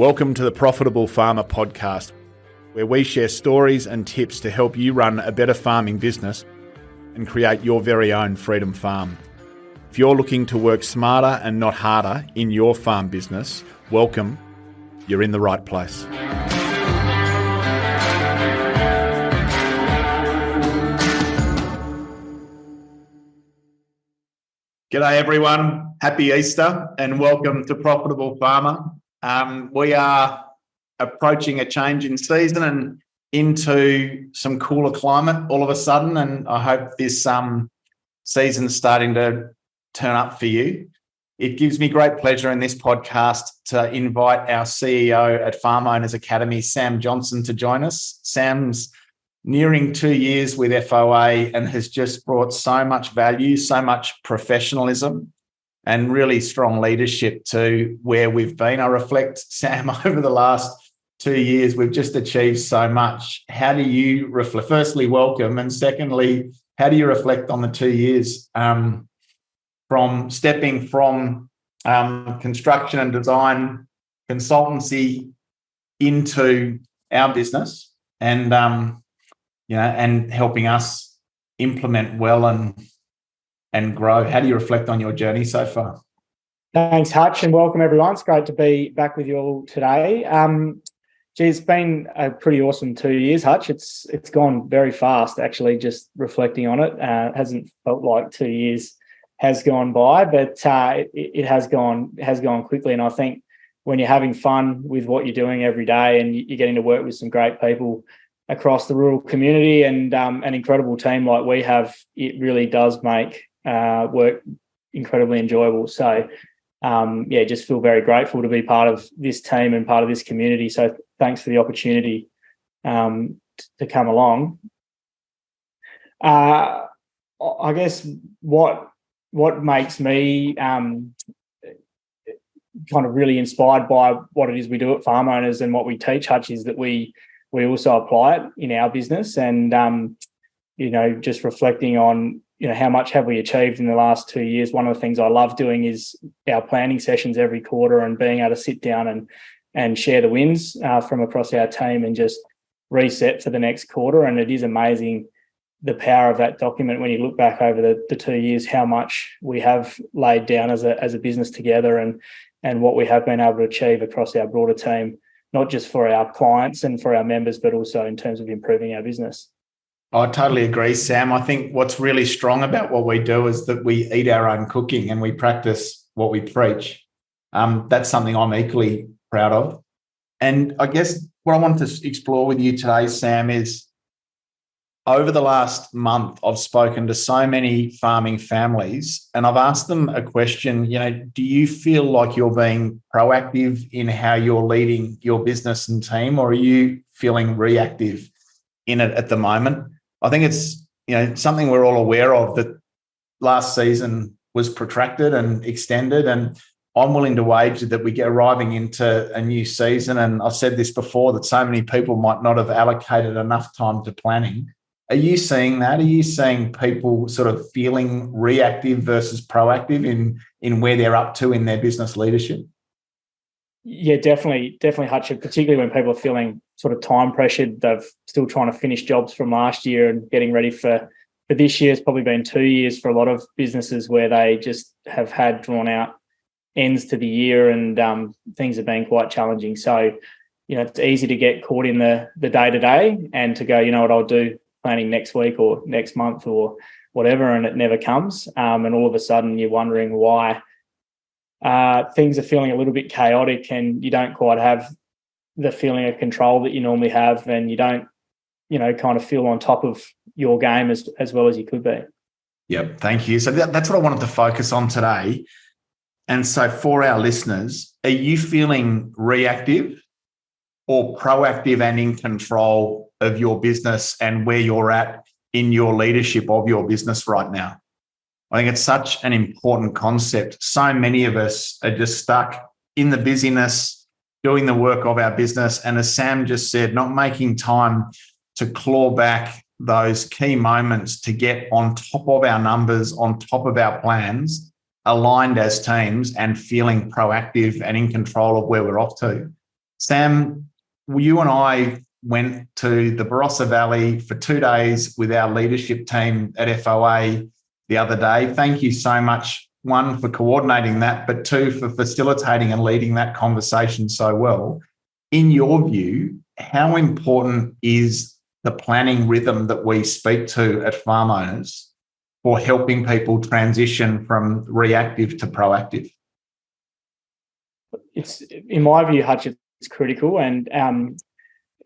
Welcome to the Profitable Farmer podcast, where we share stories and tips to help you run a better farming business and create your very own freedom farm. If you're looking to work smarter and not harder in your farm business, welcome. You're in the right place. G'day everyone, happy Easter and welcome to Profitable Farmer. We are approaching a change in season and into some cooler climate all of a sudden, and I hope this season's starting to turn up for you. It gives me great pleasure in this podcast to invite our CEO at Farm Owners Academy, Sam Johnsson, to join us. Sam's nearing 2 years with FOA and has just brought so much value, so much professionalism and really strong leadership to where we've been. I reflect, Sam, over the last 2 years, we've just achieved so much. How do you reflect? Firstly, welcome. And secondly, how do you reflect on the 2 years from stepping from construction and design consultancy into our business and and helping us implement well and grow? How do you reflect on your journey so far? Thanks, Hutch, and welcome everyone. It's great to be back with you all today. It's been a pretty awesome 2 years, Hutch. It's gone very fast, actually, just reflecting on it. It hasn't felt like 2 years has gone by, but it has gone quickly. And I think when you're having fun with what you're doing every day and you're getting to work with some great people across the rural community and an incredible team like we have, it really does make work incredibly enjoyable. So, just feel very grateful to be part of this team and part of this community. So thanks for the opportunity to come along. I guess what makes me kind of really inspired by what it is we do at Farm Owners and what we teach, Hutch, is that we also apply it in our business. And, just reflecting on, how much have we achieved in the last 2 years. One of the things I love doing is our planning sessions every quarter and being able to sit down and share the wins from across our team and just reset for the next quarter. And it is amazing the power of that document when you look back over the 2 years, how much we have laid down as a business together and what we have been able to achieve across our broader team, not just for our clients and for our members, but also in terms of improving our business. I totally agree, Sam. I think what's really strong about what we do is that we eat our own cooking and we practice what we preach. That's something I'm equally proud of. And I guess what I want to explore with you today, Sam, is over the last month, I've spoken to so many farming families and I've asked them a question, do you feel like you're being proactive in how you're leading your business and team, or are you feeling reactive in it at the moment? I think it's, something we're all aware of, that last season was protracted and extended, and I'm willing to wager that we get arriving into a new season. And I've said this before, that so many people might not have allocated enough time to planning. Are you seeing that? Are you seeing people sort of feeling reactive versus proactive in where they're up to in their business leadership? Yeah, definitely, Hutch, particularly when people are feeling sort of time pressured. They're still trying to finish jobs from last year and getting ready for this year. It's probably been 2 years for a lot of businesses where they just have had drawn out ends to the year and things have been quite challenging. So, it's easy to get caught in the day-to-day and to go, what I'll do planning next week or next month or whatever, and it never comes. And all of a sudden you're wondering why things are feeling a little bit chaotic and you don't quite have the feeling of control that you normally have, and you don't, kind of feel on top of your game as well as you could be. Yep, thank you. So that's what I wanted to focus on today. And so for our listeners, are you feeling reactive or proactive and in control of your business and where you're at in your leadership of your business right now? I think it's such an important concept. So many of us are just stuck in the busyness, doing the work of our business. And as Sam just said, not making time to claw back those key moments to get on top of our numbers, on top of our plans, aligned as teams and feeling proactive and in control of where we're off to. Sam, you and I went to the Barossa Valley for 2 days with our leadership team at FOA the other day. Thank you so much, one, for coordinating that, but two, for facilitating and leading that conversation so well. In your view, how important is the planning rhythm that we speak to at farm owners for helping people transition from reactive to proactive? It's, in my view, Hutch, it's critical. And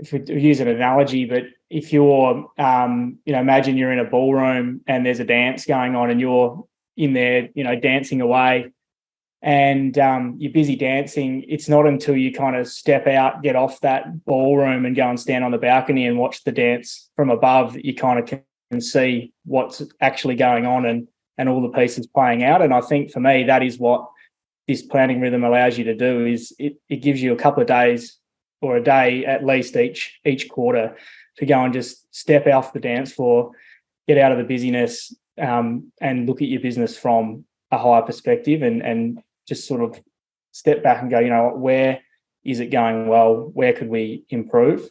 if we use an analogy, but if you're, imagine you're in a ballroom and there's a dance going on and you're in there, dancing away, and you're busy dancing. It's not until you kind of step out, get off that ballroom and go and stand on the balcony and watch the dance from above that you kind of can see what's actually going on and all the pieces playing out. And I think for me, that is what this planning rhythm allows you to do, is it gives you a couple of days or a day at least each quarter to go and just step off the dance floor, get out of the busyness, and look at your business from a higher perspective and just sort of step back and go, where is it going well? Where could we improve?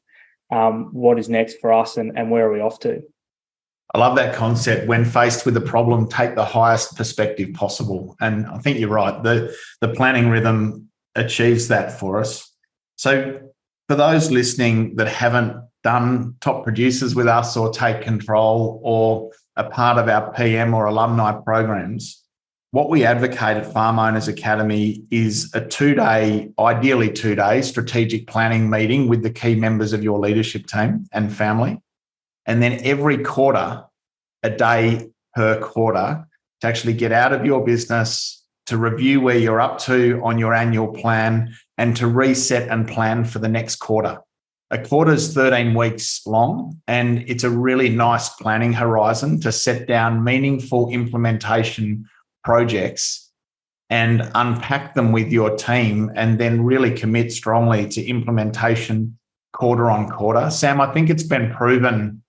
What is next for us and where are we off to? I love that concept. When faced with a problem, take the highest perspective possible. And I think you're right. The planning rhythm achieves that for us. So for those listening that haven't done Top Producers with us or Take Control or a part of our PM or alumni programs, what we advocate at Farm Owners Academy is a 2-day, ideally 2-day strategic planning meeting with the key members of your leadership team and family. And then every quarter, a day per quarter, to actually get out of your business, to review where you're up to on your annual plan, and to reset and plan for the next quarter. A quarter is 13 weeks long, and it's a really nice planning horizon to set down meaningful implementation projects and unpack them with your team, and then really commit strongly to implementation quarter on quarter. Sam, I think it's been proven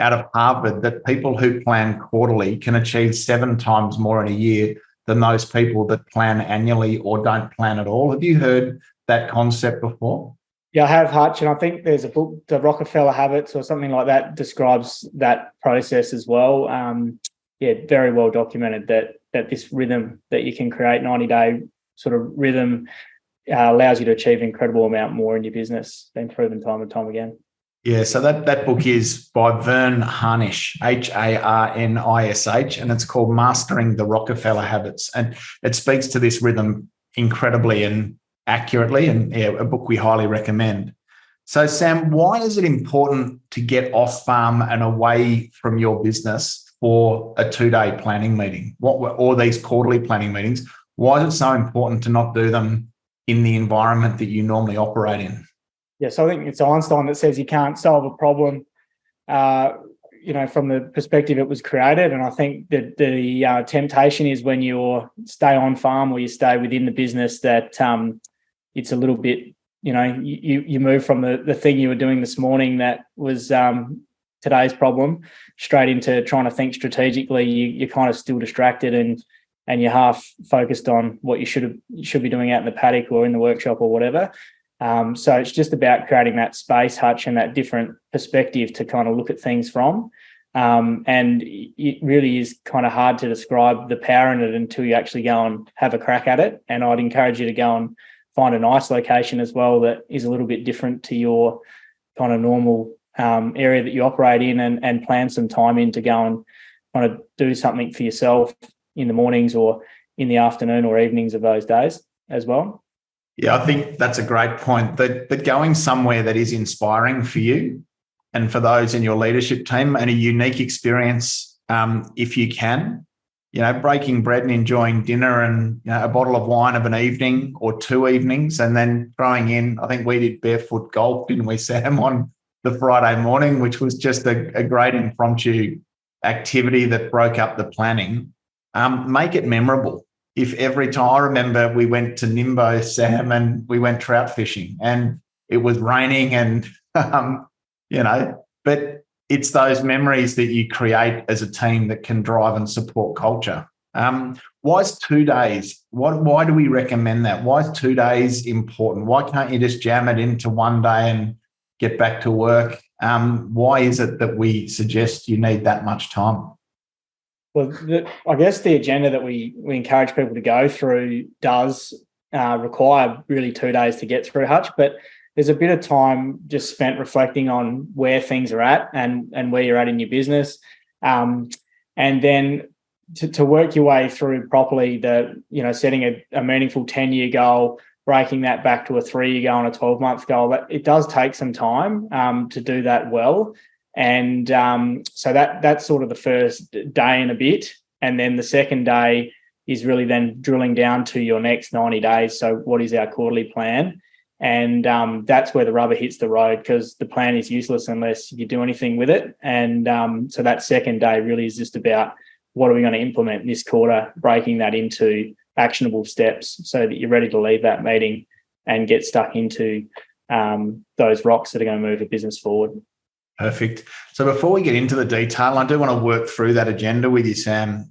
out of Harvard that people who plan quarterly can achieve 7 times more in a year than those people that plan annually or don't plan at all. Have you heard that concept before? Yeah, I have, Hutch, and I think there's a book, The Rockefeller Habits or something like that, describes that process as well. Very well documented that this rhythm that you can create, 90-day sort of rhythm, allows you to achieve an incredible amount more in your business. Been proven time and time again. Yeah, so that book is by Vern Harnish, Harnish, and it's called Mastering the Rockefeller Habits. And it speaks to this rhythm incredibly and accurately, and a book we highly recommend. So, Sam, why is it important to get off farm and away from your business for a 2-day planning meeting? Or these quarterly planning meetings? Why is it so important to not do them in the environment that you normally operate in? Yes, I think it's Einstein that says you can't solve a problem, from the perspective it was created. And I think that the temptation is when you stay on farm or you stay within the business that it's a little bit, you move from the thing you were doing this morning that was today's problem straight into trying to think strategically. You're kind of still distracted and you're half focused on what you should be doing out in the paddock or in the workshop or whatever. So it's just about creating that space, Hutch, and that different perspective to kind of look at things from. And it really is kind of hard to describe the power in it until you actually go and have a crack at it. And I'd encourage you to go and find a nice location as well that is a little bit different to your kind of normal area that you operate in, and plan some time in to go and kind of do something for yourself in the mornings or in the afternoon or evenings of those days as well. Yeah, I think that's a great point, that going somewhere that is inspiring for you and for those in your leadership team, and a unique experience, if you can, breaking bread and enjoying dinner and a bottle of wine of an evening or 2 evenings, and then throwing in, I think we did barefoot golf, didn't we, Sam, on the Friday morning, which was just a great impromptu activity that broke up the planning. Make it memorable. If every time, I remember we went to Nimbo, Sam, and we went trout fishing, and it was raining, and but it's those memories that you create as a team that can drive and support culture. Why is 2 days? Why do we recommend that? Why is 2 days important? Why can't you just jam it into 1 day and get back to work? Why is it that we suggest you need that much time? Well, I guess the agenda that we encourage people to go through does require really 2 days to get through, Hutch, but there's a bit of time just spent reflecting on where things are at and where you're at in your business. And then to work your way through properly, setting a meaningful 10-year goal, breaking that back to a 3-year goal and a 12-month goal, it does take some time to do that well. And so that's sort of the first day and a bit. And then the second day is really then drilling down to your next 90 days. So what is our quarterly plan? And that's where the rubber hits the road, because the plan is useless unless you do anything with it. And so that second day really is just about what are we going to implement this quarter, breaking that into actionable steps so that you're ready to leave that meeting and get stuck into those rocks that are going to move the business forward. Perfect. So before we get into the detail, I do want to work through that agenda with you, Sam.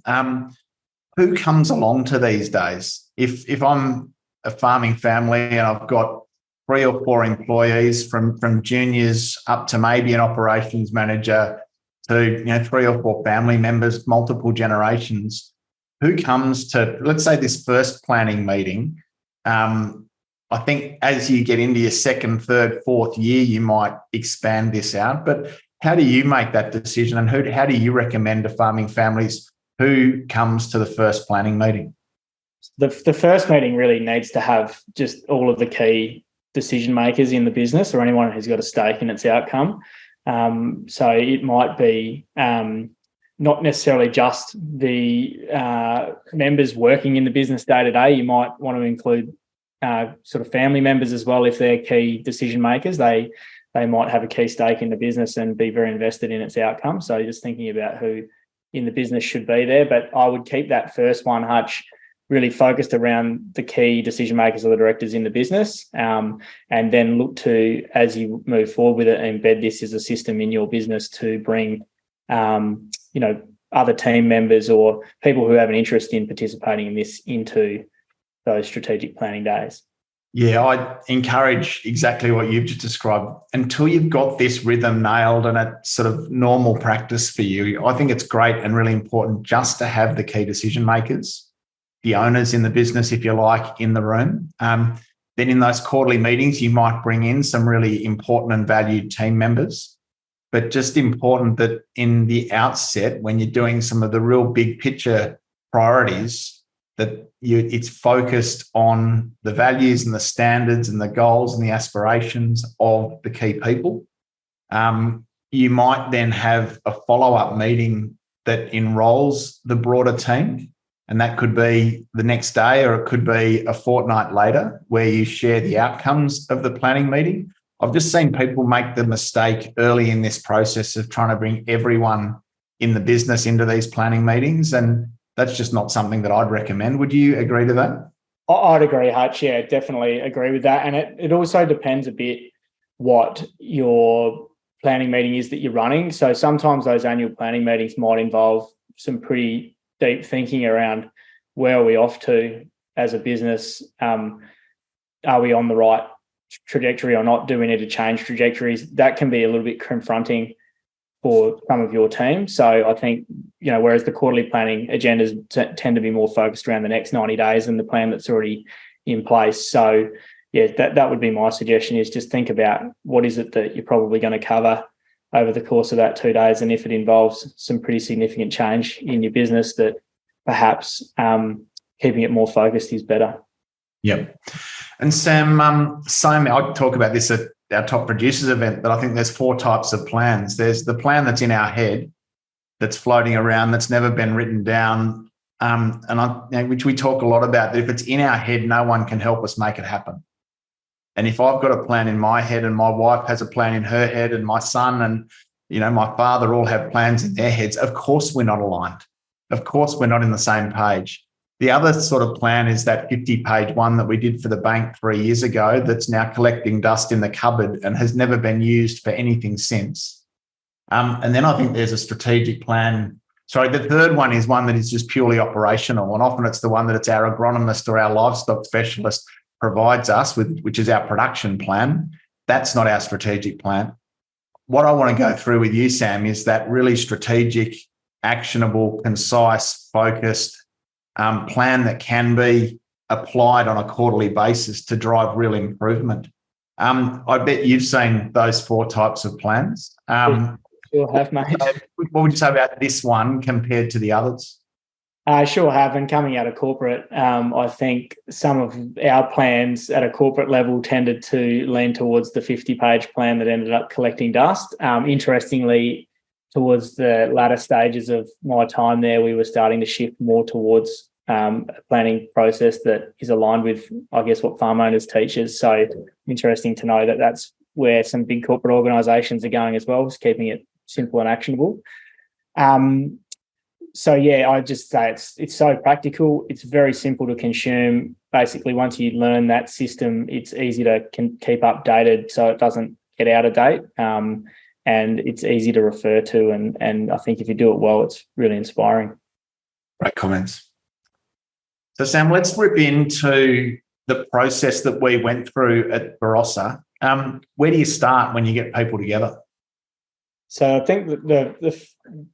Who comes along to these days? If I'm a farming family and I've got 3 or 4 employees from juniors up to maybe an operations manager to 3 or 4 family members, multiple generations, who comes to, let's say, this first planning meeting? I think as you get into your 2nd, 3rd, 4th year, you might expand this out. But how do you make that decision, and how do you recommend to farming families who comes to the first planning meeting? The first meeting really needs to have just all of the key decision makers in the business, or anyone who's got a stake in its outcome. So it might be not necessarily just the members working in the business day to day. You might want to include sort of family members as well. If they're key decision makers, they might have a key stake in the business and be very invested in its outcome. So just thinking about who in the business should be there. But I would keep that first one, Hutch, really focused around the key decision makers or the directors in the business, and then look to, as you move forward with it, embed this as a system in your business to bring other team members or people who have an interest in participating in this into those strategic planning days. Yeah, I encourage exactly what you've just described. Until you've got this rhythm nailed and it's sort of normal practice for you, I think it's great and really important just to have the key decision makers, the owners in the business, if you like, in the room. Then in those quarterly meetings, you might bring in some really important and valued team members. But just important that in the outset, when you're doing some of the real big picture priorities, that it's focused on the values and the standards and the goals and the aspirations of the key people. You might then have a follow-up meeting that enrolls the broader team, and that could be the next day or it could be a fortnight later, where you share the outcomes of the planning meeting. I've just seen people make the mistake early in this process of trying to bring everyone in the business into these planning meetings, and that's just not something that I'd recommend. Would you agree to that? I'd agree, Hutch. Yeah, definitely agree with that. And it also depends a bit what your planning meeting is that you're running. So sometimes those annual planning meetings might involve some pretty deep thinking around where are we off to as a business? Are we on the right trajectory or not? Do we need to change trajectories? That can be a little bit confronting for some of your team. So I think, whereas the quarterly planning agendas tend to be more focused around the next 90 days and the plan that's already in place. So yeah, that would be my suggestion, is just think about what is it that you're probably going to cover over the course of that 2 days. And if it involves some pretty significant change in your business, that perhaps keeping it more focused is better. Yep. And Sam, same, I talk about this at our top producers event, but I think there's 4 types of plans. There's the plan that's in our head, that's floating around, that's never been written down, which we talk a lot about. That if it's in our head, no one can help us make it happen. And if I've got a plan in my head and my wife has a plan in her head and my son and my father all have plans in their heads, of course we're not aligned. Of course we're not in the same page. The other sort of plan is that 50-page one that we did for the bank 3 years ago that's now collecting dust in the cupboard and has never been used for anything since. And then I think there's a strategic plan Sorry, the third one is one that is just purely operational, and often it's the one that it's our agronomist or our livestock specialist provides us with, which is our production plan. That's not our strategic plan. What I want to go through with you, Sam, is that really strategic, actionable, concise, focused plan that can be applied on a quarterly basis to drive real improvement. I bet you've seen those 4 types of plans. Sure have, mate. What would you say about this one compared to the others? I sure have. And coming out of corporate, I think some of our plans at a corporate level tended to lean towards the 50-page plan that ended up collecting dust. Interestingly, towards the latter stages of my time there, we were starting to shift more towards a planning process that is aligned with, I guess, what farm owners teach us. So interesting to know that that's where some big corporate organisations are going as well, just keeping it simple and actionable. So yeah, I just say it's so practical. It's very simple to consume. Basically, once you learn that system, it's easy to keep updated so it doesn't get out of date. And it's easy to refer to. And I think if you do it well, it's really inspiring. Great comments. So Sam, let's rip into the process that we went through at Barossa. Where do you start when you get people together? So I think that the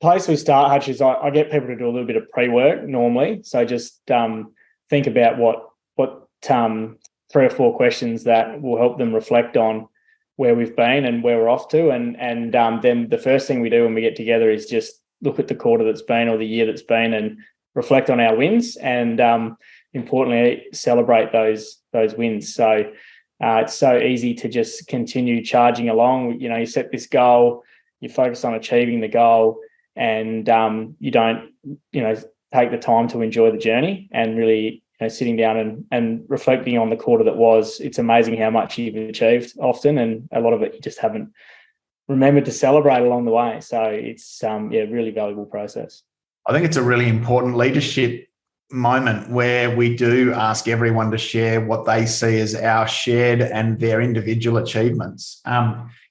place we start, Hutch, is I get people to do a little bit of pre-work normally. So just think about what 3 or 4 questions that will help them reflect on where we've been and where we're off to. And then the first thing we do when we get together is just look at the quarter that's been or the year that's been and reflect on our wins and importantly celebrate those wins. So it's so easy to just continue charging along. You set this goal, you focus on achieving the goal, and you don't, take the time to enjoy the journey and really sitting down and reflecting on the quarter that was. It's amazing how much you've achieved often, and a lot of it you just haven't remembered to celebrate along the way. So it's really valuable process. I think it's a really important leadership moment where we do ask everyone to share what they see as our shared and their individual achievements.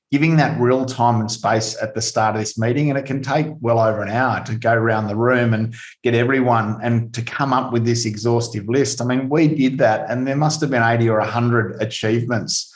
Giving that real time and space at the start of this meeting, and it can take well over an hour to go around the room and get everyone and to come up with this exhaustive list. I mean, we did that and there must have been 80 or 100 achievements,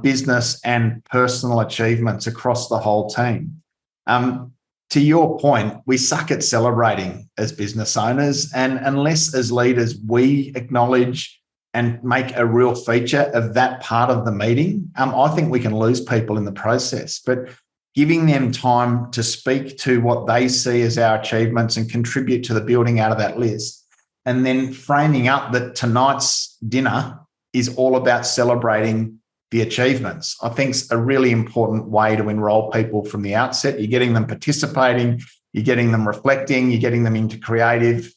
business and personal achievements across the whole team. To your point, we suck at celebrating as business owners, and unless as leaders we acknowledge and make a real feature of that part of the meeting, I think we can lose people in the process. But giving them time to speak to what they see as our achievements and contribute to the building out of that list, and then framing up that tonight's dinner is all about celebrating the achievements, I think is a really important way to enrol people from the outset. You're getting them participating, you're getting them reflecting, you're getting them into creative.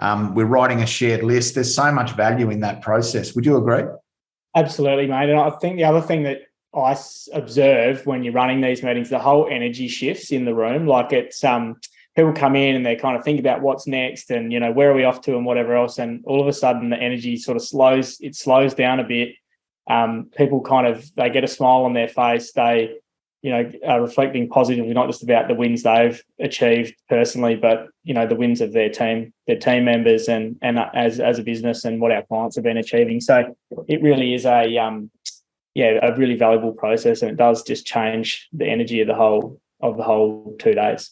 We're writing a shared list. There's so much value in that process. Would you agree? Absolutely, mate. And I think the other thing that I observe when you're running these meetings, the whole energy shifts in the room. Like it's people come in and they kind of think about what's next and, where are we off to and whatever else. And all of a sudden the energy sort of slows down a bit. People they get a smile on their face. They, are reflecting positively, not just about the wins they've achieved personally, but, the wins of their team members and as a business and what our clients have been achieving. So it really is a really valuable process, and it does just change the energy of the whole 2 days.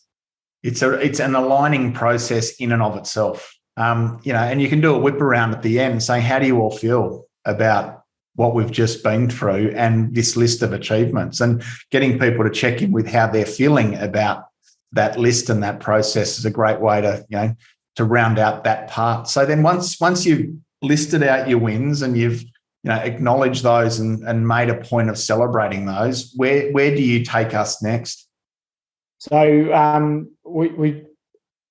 It's an aligning process in and of itself. And you can do a whip around at the end saying, how do you all feel about what we've just been through and this list of achievements, and getting people to check in with how they're feeling about that list and that process is a great way to round out that part. So then once you've listed out your wins and you've acknowledged those and made a point of celebrating those, where do you take us next? So we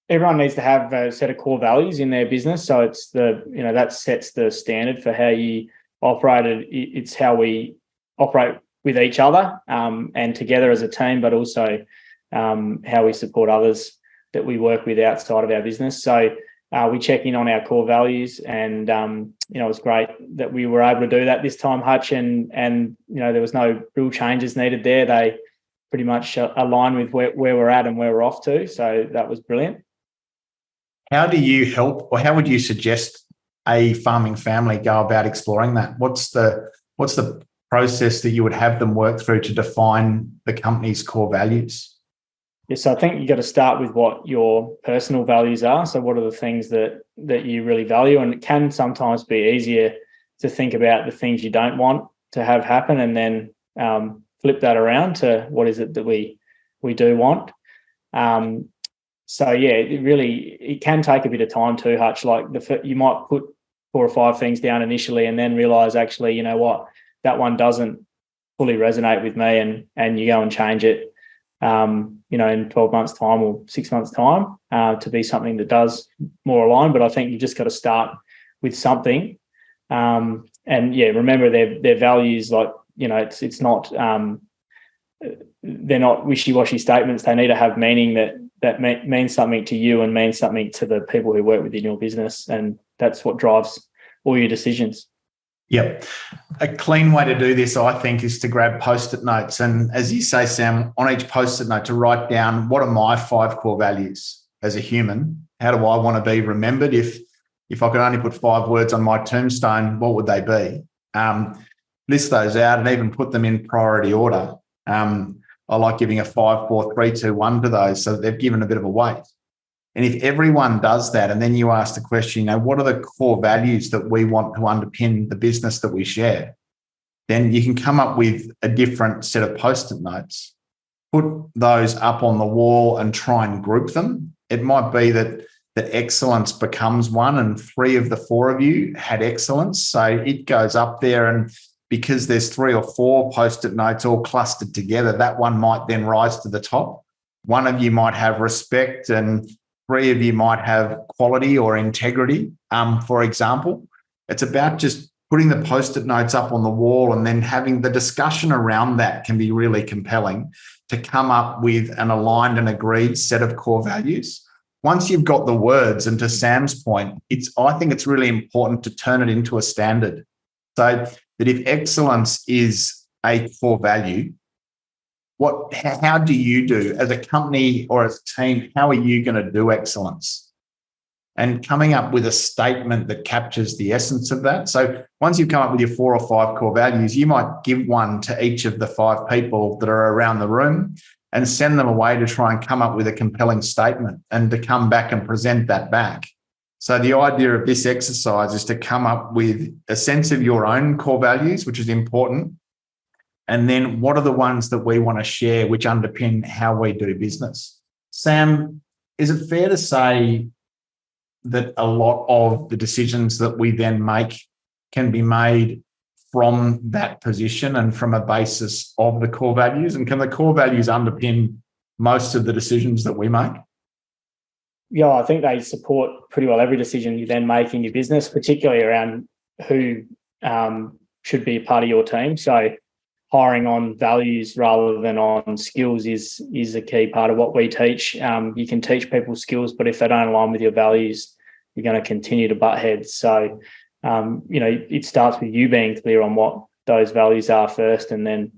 everyone needs to have a set of core values in their business. So it's that sets the standard for how you operate. It's how we operate with each other and together as a team, but also how we support others that we work with outside of our business. So we check in on our core values, and it was great that we were able to do that this time, Hutch, and there was no real changes needed there. They pretty much align with where we're at and where we're off to. So that was brilliant. How do you help, or how would you suggest a farming family go about exploring that? What's the process that you would have them work through to define the company's core values? Yes, so I think you got to start with what your personal values are. So what are the things that you really value? And it can sometimes be easier to think about the things you don't want to have happen, and then flip that around to what is it that we do want. So yeah, it can take a bit of time too, Hutch. Like you might put 4 or 5 things down initially, and then realize, actually, you know what, that one doesn't fully resonate with me, and you go and change it, in 12 months' time or 6 months' time, to be something that does more align. But I think you just got to start with something, and yeah, remember their values. Like, it's not they're not wishy-washy statements. They need to have meaning that means something to you and means something to the people who work within your business, and that's what drives all your decisions. Yep. A clean way to do this, I think, is to grab Post-it notes. And as you say, Sam, on each Post-it note to write down, what are my 5 core values as a human? How do I want to be remembered? If I could only put 5 words on my tombstone, what would they be? List those out and even put them in priority order. I like giving a 5, 4, 3, 2, 1 to those, so that they've given a bit of a weight. And if everyone does that, and then you ask the question, what are the core values that we want to underpin the business that we share? Then you can come up with a different set of Post-it notes, put those up on the wall and try and group them. It might be that excellence becomes one, and 3 of the 4 of you had excellence. So it goes up there, and because there's 3 or 4 Post-it notes all clustered together, that one might then rise to the top. 1 of you might have respect, and 3 of you might have quality or integrity, for example. It's about just putting the Post-it notes up on the wall, and then having the discussion around that can be really compelling to come up with an aligned and agreed set of core values. Once you've got the words, and to Sam's point, I think it's really important to turn it into a standard. So that if excellence is a core value, how do you do as a company or as a team? How are you going to do excellence? And coming up with a statement that captures the essence of that. So once you've come up with your 4 or 5 core values, you might give one to each of the 5 people that are around the room and send them away to try and come up with a compelling statement and to come back and present that back. So the idea of this exercise is to come up with a sense of your own core values, which is important. And then what are the ones that we want to share, which underpin how we do business? Sam, is it fair to say that a lot of the decisions that we then make can be made from that position and from a basis of the core values? And can the core values underpin most of the decisions that we make? Yeah, I think they support pretty well every decision you then make in your business, particularly around who should be a part of your team. So hiring on values rather than on skills is a key part of what we teach. You can teach people skills, but if they don't align with your values, you're going to continue to butt heads. So, it starts with you being clear on what those values are first, and then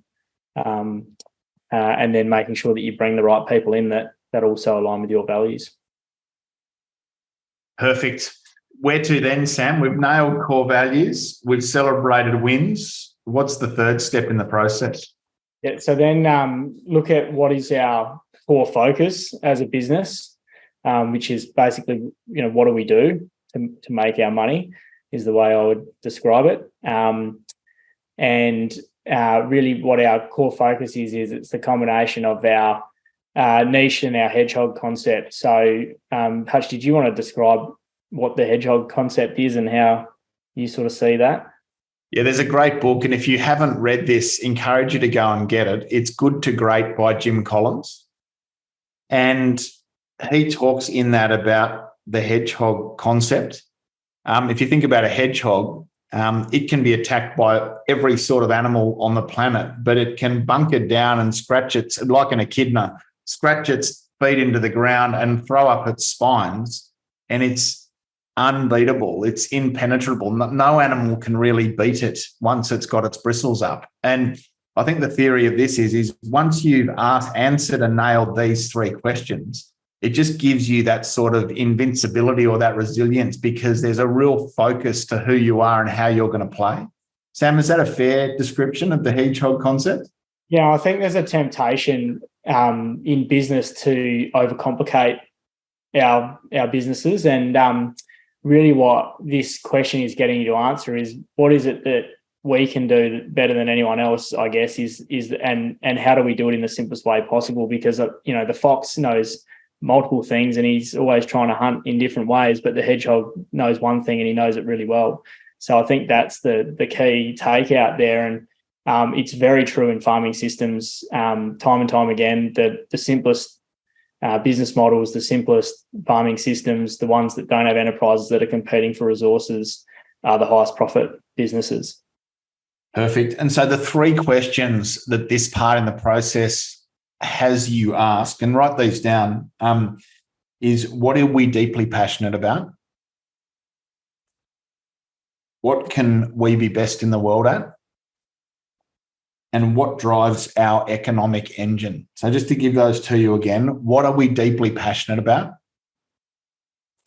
making sure that you bring the right people in that also align with your values. Perfect. Where to then, Sam? We've nailed core values. We've celebrated wins. What's the third step in the process? Yeah, so then look at what is our core focus as a business, which is basically, what do we do to make our money is the way I would describe it. And really what our core focus is it's the combination of our niche and our hedgehog concept. So, Hutch, did you want to describe what the hedgehog concept is and how you sort of see that? Yeah, there's a great book, and if you haven't read this, encourage you to go and get it. It's Good to Great by Jim Collins. And he talks in that about the hedgehog concept. If you think about a hedgehog, it can be attacked by every sort of animal on the planet, but it can bunker down and scratch its, like an echidna, scratch its feet into the ground and throw up its spines, and it's unbeatable. It's impenetrable. No animal can really beat it once it's got its bristles up. And I think the theory of this is once you've answered and nailed these 3 questions, it just gives you that sort of invincibility or that resilience because there's a real focus to who you are and how you're going to play. Sam, is that a fair description of the hedgehog concept? Yeah, I think there's a temptation in business to overcomplicate our businesses, and really what this question is getting you to answer is what is it that we can do better than anyone else, I guess, and how do we do it in the simplest way possible? Because the fox knows multiple things and he's always trying to hunt in different ways, but the hedgehog knows one thing and he knows it really well. So I think that's the key takeout there, and it's very true in farming systems. Time and time again, the simplest business models, the simplest farming systems, the ones that don't have enterprises that are competing for resources, are the highest profit businesses. Perfect. And so the three questions that this part in the process has you ask, and write these down, is what are we deeply passionate about? What can we be best in the world at? And what drives our economic engine? So just to give those to you again, what are we deeply passionate about?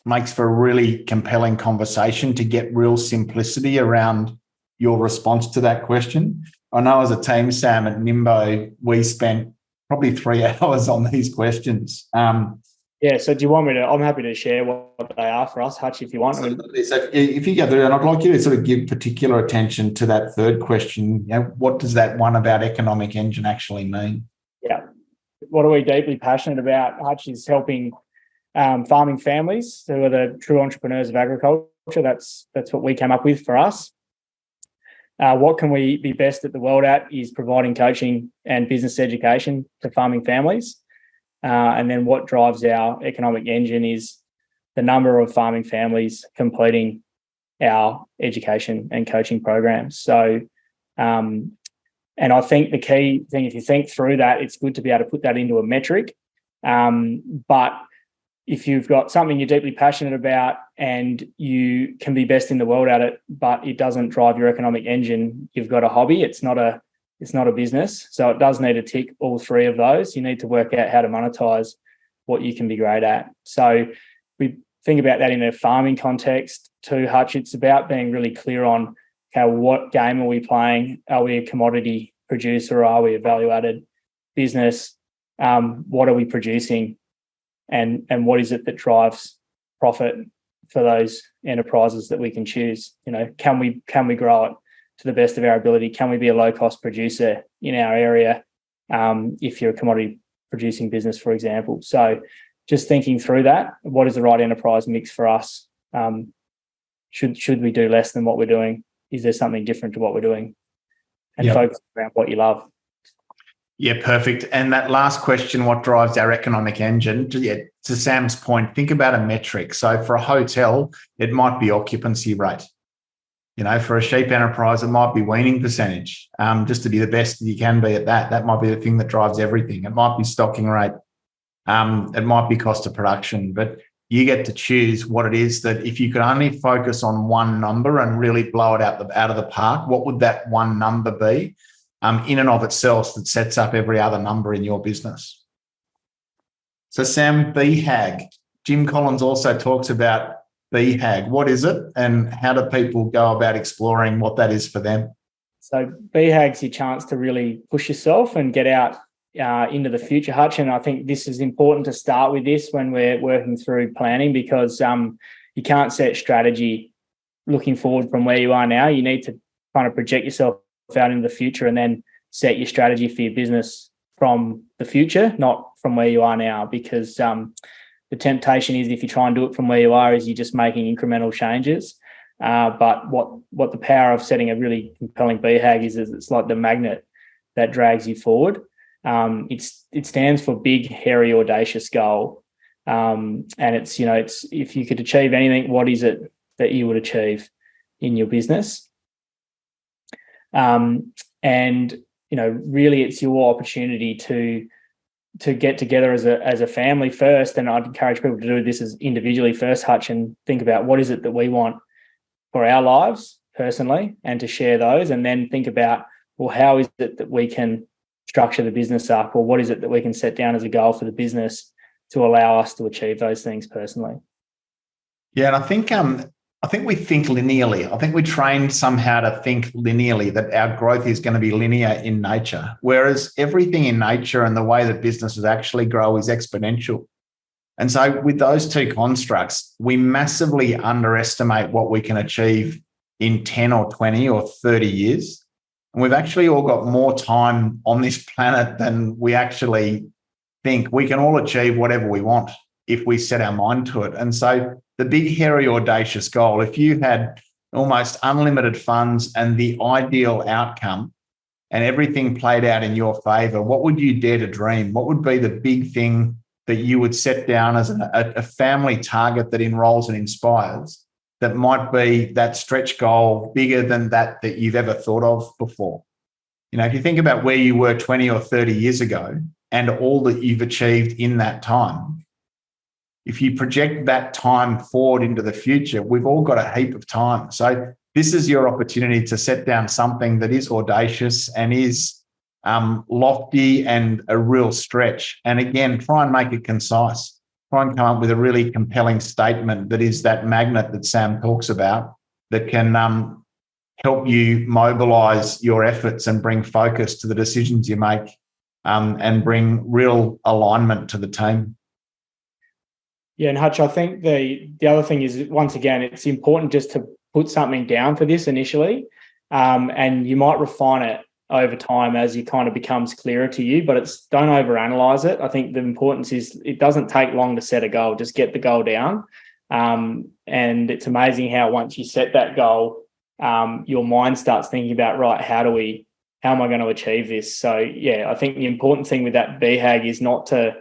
Makes for a really compelling conversation to get real simplicity around your response to that question. I know as a team, Sam, at Nimbo, we spent probably 3 hours on these questions. Yeah, so do you want me to? I'm happy to share what they are for us, Hutch, if you want. So if you go through, and I'd like you to sort of give particular attention to that third question. What does that one about economic engine actually mean? Yeah. What are we deeply passionate about? Hutch is helping farming families who are the true entrepreneurs of agriculture. That's what we came up with for us. What can we be best at the world at is providing coaching and business education to farming families. And then what drives our economic engine is the number of farming families completing our education and coaching programs. So, and I think the key thing, if you think through that, it's good to be able to put that into a metric. But if you've got something you're deeply passionate about and you can be best in the world at it, but it doesn't drive your economic engine, you've got a hobby. It's not a business. So it does need to tick all three of those. You need to work out how to monetize what you can be great at. So we think about that in a farming context too, Hutch. It's about being really clear on what game are we playing? Are we a commodity producer or are we a value-added business? What are we producing? And what is it that drives profit for those enterprises that we can choose? Can we grow it to the best of our ability? Can we be a low-cost producer in our area if you're a commodity producing business, for example? So just thinking through that, what is the right enterprise mix for us? Should we do less than what we're doing? Is there something different to what we're doing? And focus around what you love. Yeah, perfect. And that last question, what drives our economic engine? To Sam's point, think about a metric. So for a hotel, it might be occupancy rate. For a sheep enterprise, it might be weaning percentage, just to be the best you can be at that. That might be the thing that drives everything. It might be stocking rate. It might be cost of production, but you get to choose what it is that if you could only focus on one number and really blow it out of the park, what would that one number be? In and of itself, that sets up every other number in your business. So Sam, BHAG. Jim Collins also talks about BHAG. What is it and how do people go about exploring what that is for them? So BHAG's your chance to really push yourself and get out into the future, Hutch. And I think this is important to start with this when we're working through planning because you can't set strategy looking forward from where you are now. You need to kind of project yourself out into the future and then set your strategy for your business from the future, not from where you are now, because the temptation is if you try and do it from where you are is you're just making incremental changes. But what the power of setting a really compelling BHAG is it's like the magnet that drags you forward. It stands for big, hairy, audacious goal. And it's if you could achieve anything, what is it that you would achieve in your business? And really it's your opportunity to get together as a family first. And I'd encourage people to do this as individually first, Hutch, and think about what is it that we want for our lives personally and to share those. And then think about, well, how is it that we can structure the business up, or what is it that we can set down as a goal for the business to allow us to achieve those things personally. Yeah, and I think we think linearly. I think we trained somehow to think linearly, that our growth is going to be linear in nature, whereas everything in nature and the way that businesses actually grow is exponential. And so with those two constructs, we massively underestimate what we can achieve in 10 or 20 or 30 years. And we've actually all got more time on this planet than we actually think. We can all achieve whatever we want if we set our mind to it. And so the big, hairy, audacious goal, if you had almost unlimited funds and the ideal outcome and everything played out in your favor, what would you dare to dream? What would be the big thing that you would set down as a family target that enrolls and inspires, that might be that stretch goal bigger than that you've ever thought of before? You know, if you think about where you were 20 or 30 years ago and all that you've achieved in that time, if you project that time forward into the future, we've all got a heap of time. So this is your opportunity to set down something that is audacious and is lofty and a real stretch. And again, try and make it concise. Try and come up with a really compelling statement that is that magnet that Sam talks about, that can help you mobilise your efforts and bring focus to the decisions you make, and bring real alignment to the team. Yeah, and Hutch, I think the other thing is, once again, it's important just to put something down for this initially, and you might refine it over time as it kind of becomes clearer to you, but don't overanalyze it. I think the importance is it doesn't take long to set a goal. Just get the goal down. And it's amazing how once you set that goal, your mind starts thinking about, right, how am I going to achieve this? So yeah, I think the important thing with that BHAG is not to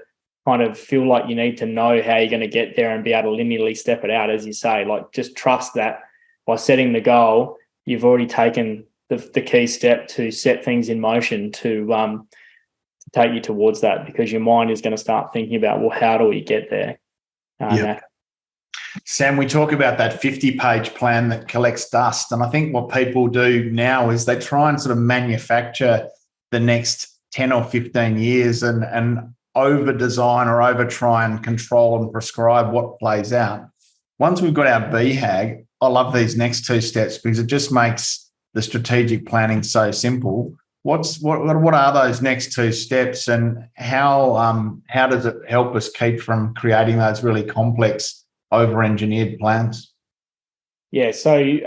kind of feel like you need to know how you're going to get there and be able to linearly step it out, as you say. Like, just trust that by setting the goal, you've already taken the key step to set things in motion to take you towards that, because your mind is going to start thinking about, well, how do we get there? Sam, we talk about that 50-page plan that collects dust. And I think what people do now is they try and sort of manufacture the next 10 or 15 years and over-design or over-try and control and prescribe what plays out. Once we've got our BHAG, I love these next two steps because it just makes the strategic planning so simple. What are those next two steps, and how does it help us keep from creating those really complex, over-engineered plans? Yeah, so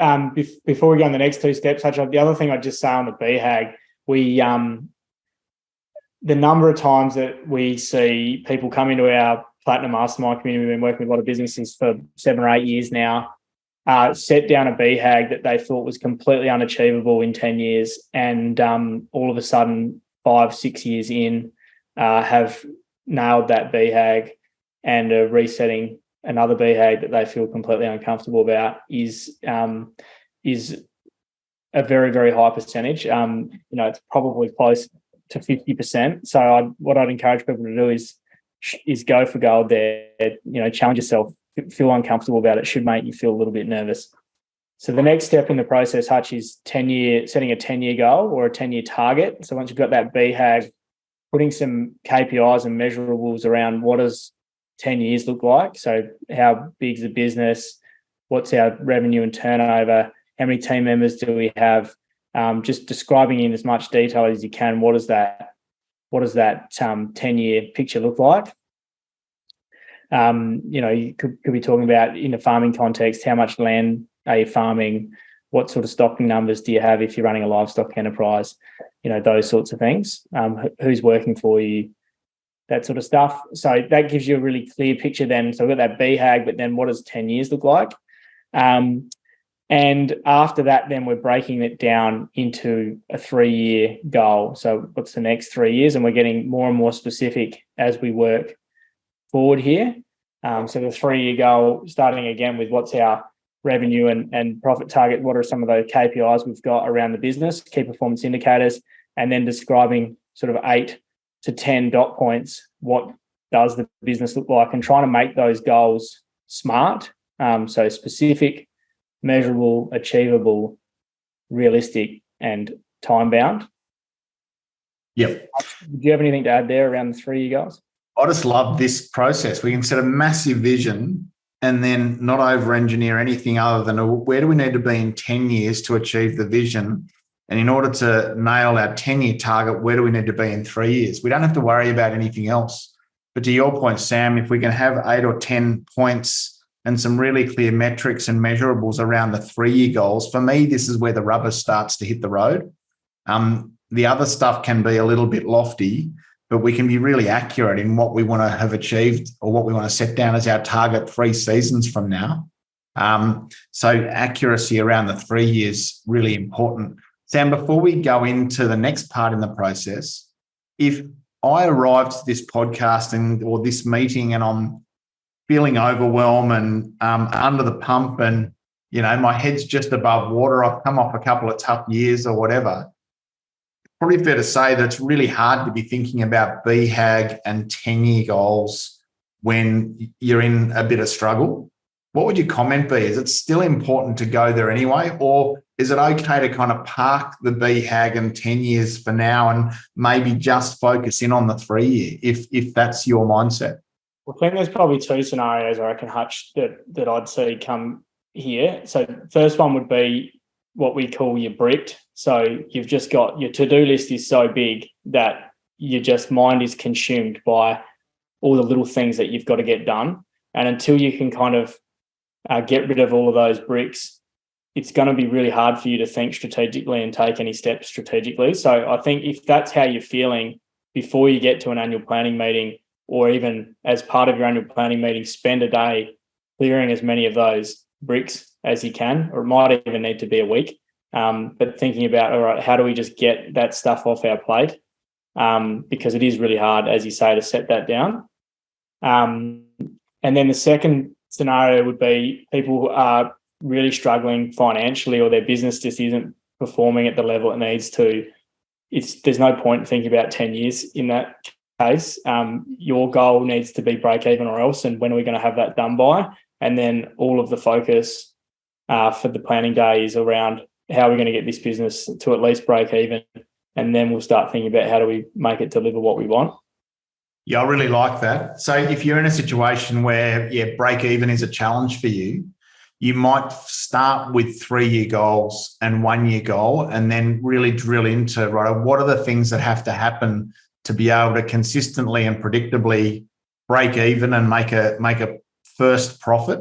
before we go on the next two steps, the other thing I'd just say on the BHAG, the number of times that we see people come into our Platinum Mastermind community, we've been working with a lot of businesses for 7 or 8 years now, set down a BHAG that they thought was completely unachievable in 10 years, and all of a sudden, 5-6 years in, have nailed that BHAG and are resetting another BHAG that they feel completely uncomfortable about is a very, very high percentage. It's probably close to 50%. So what I'd encourage people to do is go for gold there. Challenge yourself. Feel uncomfortable about it. Should make you feel a little bit nervous. So the next step in the process, Hutch, is setting a 10-year goal or a 10-year target. So once you've got that BHAG, putting some KPIs and measurables around what does 10 years look like. So how big is the business? What's our revenue and turnover? How many team members do we have? Just describing in as much detail as you can. What does that 10-year picture look like? You could be talking about, in a farming context, how much land are you farming? What sort of stocking numbers do you have if you're running a livestock enterprise? Those sorts of things. Who's working for you? That sort of stuff. So that gives you a really clear picture then. So we've got that BHAG, but then what does 10 years look like? And after that, then we're breaking it down into a 3-year goal. So what's the next 3 years? And we're getting more and more specific as we work forward here. So the 3-year goal, starting again with what's our revenue and profit target, what are some of those KPIs we've got around the business, key performance indicators, and then describing sort of 8 to 10 dot points, what does the business look like, and trying to make those goals smart, so specific, measurable, achievable, realistic, and time-bound. Yep. Do you have anything to add there around the 3-year goals? I just love this process. We can set a massive vision and then not over-engineer anything other than where do we need to be in 10 years to achieve the vision? And in order to nail our 10-year target, where do we need to be in 3 years? We don't have to worry about anything else. But to your point, Sam, if we can have 8 or 10 points and some really clear metrics and measurables around the 3-year goals, for me, this is where the rubber starts to hit the road. The other stuff can be a little bit lofty, but we can be really accurate in what we want to have achieved or what we want to set down as our target 3 seasons from now. So accuracy around the 3 years, really important. Sam, before we go into the next part in the process, if I arrived to this podcast or this meeting and I'm feeling overwhelmed and under the pump and, my head's just above water, I've come off a couple of tough years or whatever, probably fair to say that it's really hard to be thinking about BHAG and 10-year goals when you're in a bit of struggle. What would your comment be? Is it still important to go there anyway, or is it okay to kind of park the BHAG and 10 years for now and maybe just focus in on the 3-year if that's your mindset? I think there's probably 2 scenarios I reckon, Hutch, that I'd see come here. So first one would be what we call your bricked. So you've just got your to-do list is so big that your just mind is consumed by all the little things that you've got to get done. And until you can kind of get rid of all of those bricks, it's going to be really hard for you to think strategically and take any steps strategically. So I think if that's how you're feeling before you get to an annual planning meeting, or even as part of your annual planning meeting, spend a day clearing as many of those bricks as you can, or it might even need to be a week. But thinking about, all right, how do we just get that stuff off our plate? Because it is really hard, as you say, to set that down. And then the second scenario would be people who are really struggling financially, or their business just isn't performing at the level it needs to. There's no point thinking about 10 years in that case. Your goal needs to be break even or else, and when are we going to have that done by? And then all of the focus for the planning day is around how we're going to get this business to at least break even, and then we'll start thinking about how do we make it deliver what we want. Yeah, I really like that. So if you're in a situation where, break even is a challenge for you, you might start with 3-year goals and 1-year goal, and then really drill into, right, what are the things that have to happen to be able to consistently and predictably break even and make a first profit.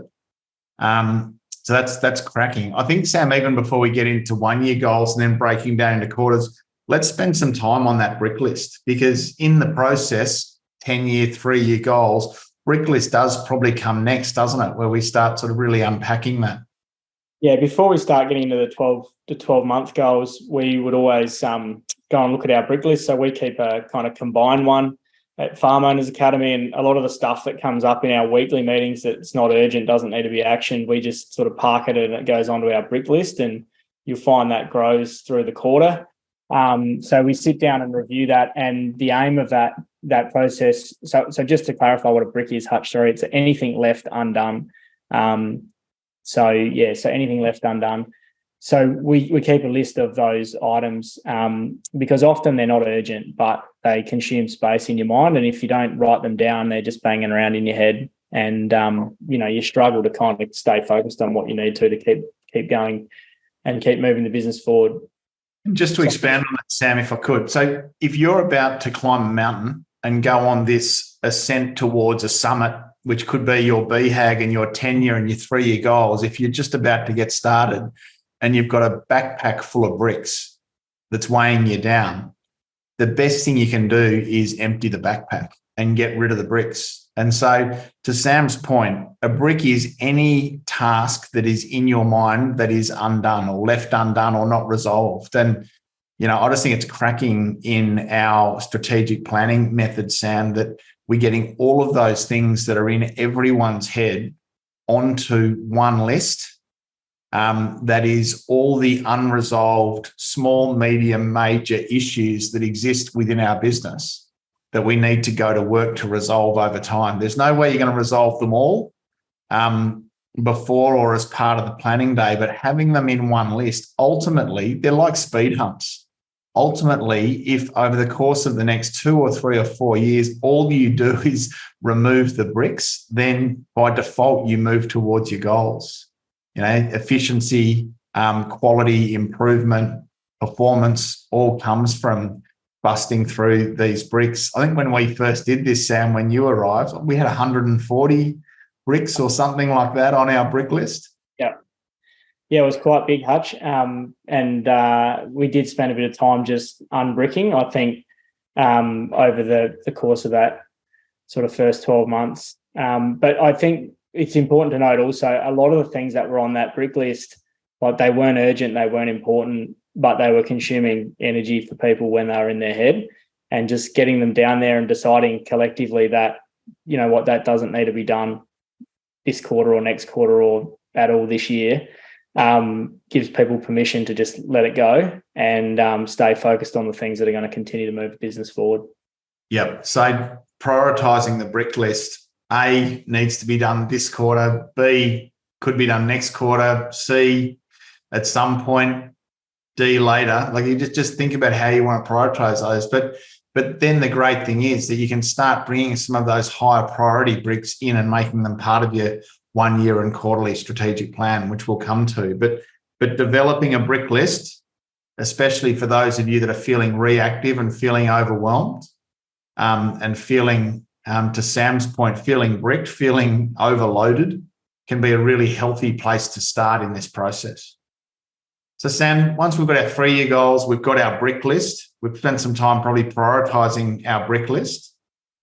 So that's cracking. I think, Sam, even before we get into 1-year goals and then breaking down into quarters, let's spend some time on that brick list, because in the process, 10-year, 3-year goals, brick list does probably come next, doesn't it? Where we start sort of really unpacking that. Yeah, before we start getting into the 12-month goals, we would always go and look at our brick list. So we keep a kind of combined one at Farm Owners Academy, and a lot of the stuff that comes up in our weekly meetings that's not urgent, doesn't need to be actioned, we just sort of park it and it goes onto our brick list, and you'll find that grows through the quarter. So we sit down and review that, and the aim of that process. So just to clarify what a brick is, Hutch, sorry, it's anything left undone. So anything left undone. So we keep a list of those items because often they're not urgent, but they consume space in your mind. And if you don't write them down, they're just banging around in your head, and you struggle to kind of stay focused on what you need to keep going and keep moving the business forward. Just to expand on that, Sam, if I could. So if you're about to climb a mountain and go on this ascent towards a summit, which could be your BHAG and your 10-year and your 3-year goals, if you're just about to get started and you've got a backpack full of bricks that's weighing you down, the best thing you can do is empty the backpack and get rid of the bricks. And so to Sam's point, a brick is any task that is in your mind that is undone or left undone or not resolved. And, I just think it's cracking in our strategic planning method, Sam, that we're getting all of those things that are in everyone's head onto one list. That is all the unresolved small, medium, major issues that exist within our business that we need to go to work to resolve over time. There's no way you're going to resolve them all before or as part of the planning day, but having them in one list, ultimately, they're like speed humps. ultimately, if over the course of the next 2 or 3 or 4 years, all you do is remove the bricks, then by default, you move towards your goals. Efficiency, quality improvement, performance all comes from busting through these bricks. I think when we first did this, Sam, when you arrived, we had 140 bricks or something like that on our brick list. Yeah, it was quite big, Hutch. And we did spend a bit of time just unbricking, I think, over the course of that sort of first 12 months. But I think it's important to note also a lot of the things that were on that brick list, like they weren't urgent, they weren't important, but they were consuming energy for people when they were in their head, and just getting them down there and deciding collectively that, that doesn't need to be done this quarter or next quarter or at all this year. Gives people permission to just let it go and stay focused on the things that are going to continue to move the business forward. Yep. So prioritising the brick list, A, needs to be done this quarter, B, could be done next quarter, C, at some point, D, later. Like, you just think about how you want to prioritise those. But then the great thing is that you can start bringing some of those higher priority bricks in and making them part of your 1 year and quarterly strategic plan, which we'll come to. But developing a brick list, especially for those of you that are feeling reactive and feeling overwhelmed, and feeling, to Sam's point, feeling bricked, feeling overloaded, can be a really healthy place to start in this process. So, Sam, once we've got our 3-year goals, we've got our brick list, we've spent some time probably prioritising our brick list,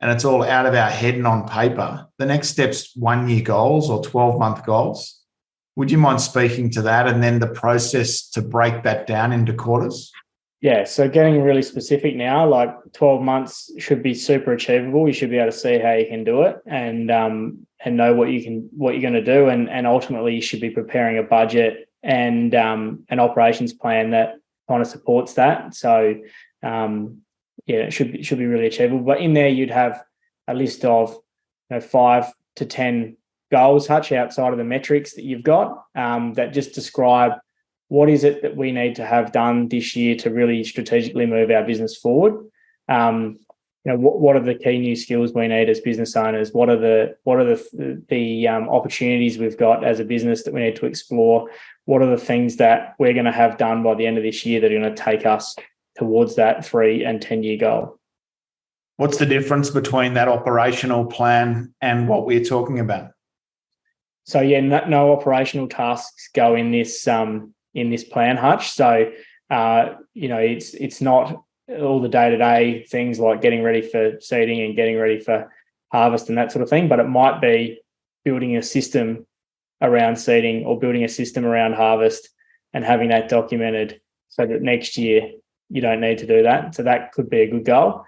and it's all out of our head and on paper. The next step's 1-year goals or 12-month goals. Would you mind speaking to that, and then the process to break that down into quarters? Yeah, so getting really specific now, like 12 months should be super achievable. You should be able to see how you can do it and know what you're going to do, and ultimately you should be preparing a budget and an operations plan that kind of supports that. So it should be really achievable. But in there, you'd have a list of 5 to 10 goals, Hutch, outside of the metrics that you've got, that just describe what is it that we need to have done this year to really strategically move our business forward. What are the key new skills we need as business owners? What are the opportunities we've got as a business that we need to explore? What are the things that we're going to have done by the end of this year that are going to take us towards that 3 and 10-year goal? What's the difference between that operational plan and what we're talking about? So no operational tasks go in this plan, Hutch. So it's not all the day-to-day things like getting ready for seeding and getting ready for harvest and that sort of thing, but it might be building a system around seeding or building a system around harvest and having that documented so that next year you don't need to do that. So that could be a good goal.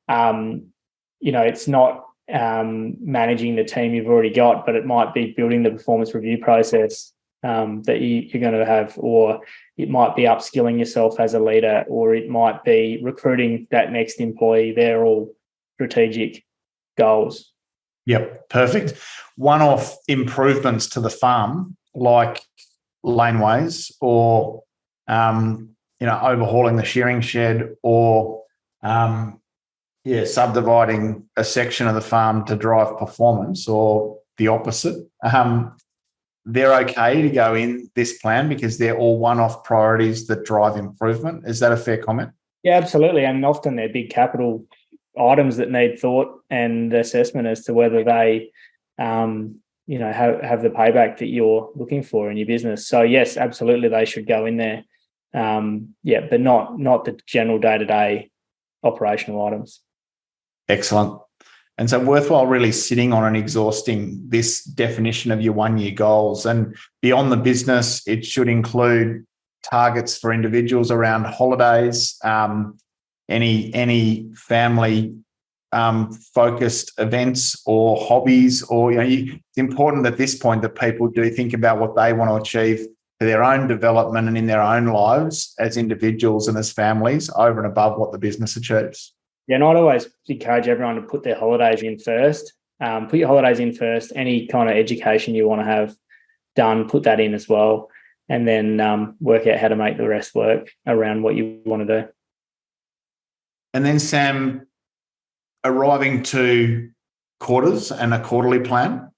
It's not managing the team you've already got, but it might be building the performance review process that you're going to have, or it might be upskilling yourself as a leader, or it might be recruiting that next employee. They're all strategic goals. Yep, perfect. One-off improvements to the farm, like laneways or overhauling the shearing shed, or subdividing a section of the farm to drive performance, or the opposite. They're okay to go in this plan because they're all one-off priorities that drive improvement. Is that a fair comment? Yeah, absolutely. And often they're big capital items that need thought and assessment as to whether they have the payback that you're looking for in your business. So yes, absolutely, they should go in there. But not the general day-to-day operational items. Excellent. And so worthwhile really sitting on and exhausting this definition of your 1-year goals. And beyond the business, it should include targets for individuals around holidays, any family focused events or hobbies, or it's important at this point that people do think about what they want to achieve for their own development and in their own lives as individuals and as families over and above what the business achieves. Yeah, and I'd always encourage everyone to put their holidays in first. Put your holidays in first. Any kind of education you want to have done, put that in as well, and then work out how to make the rest work around what you want to do. And then, Sam, arriving to quarters and a quarterly plan.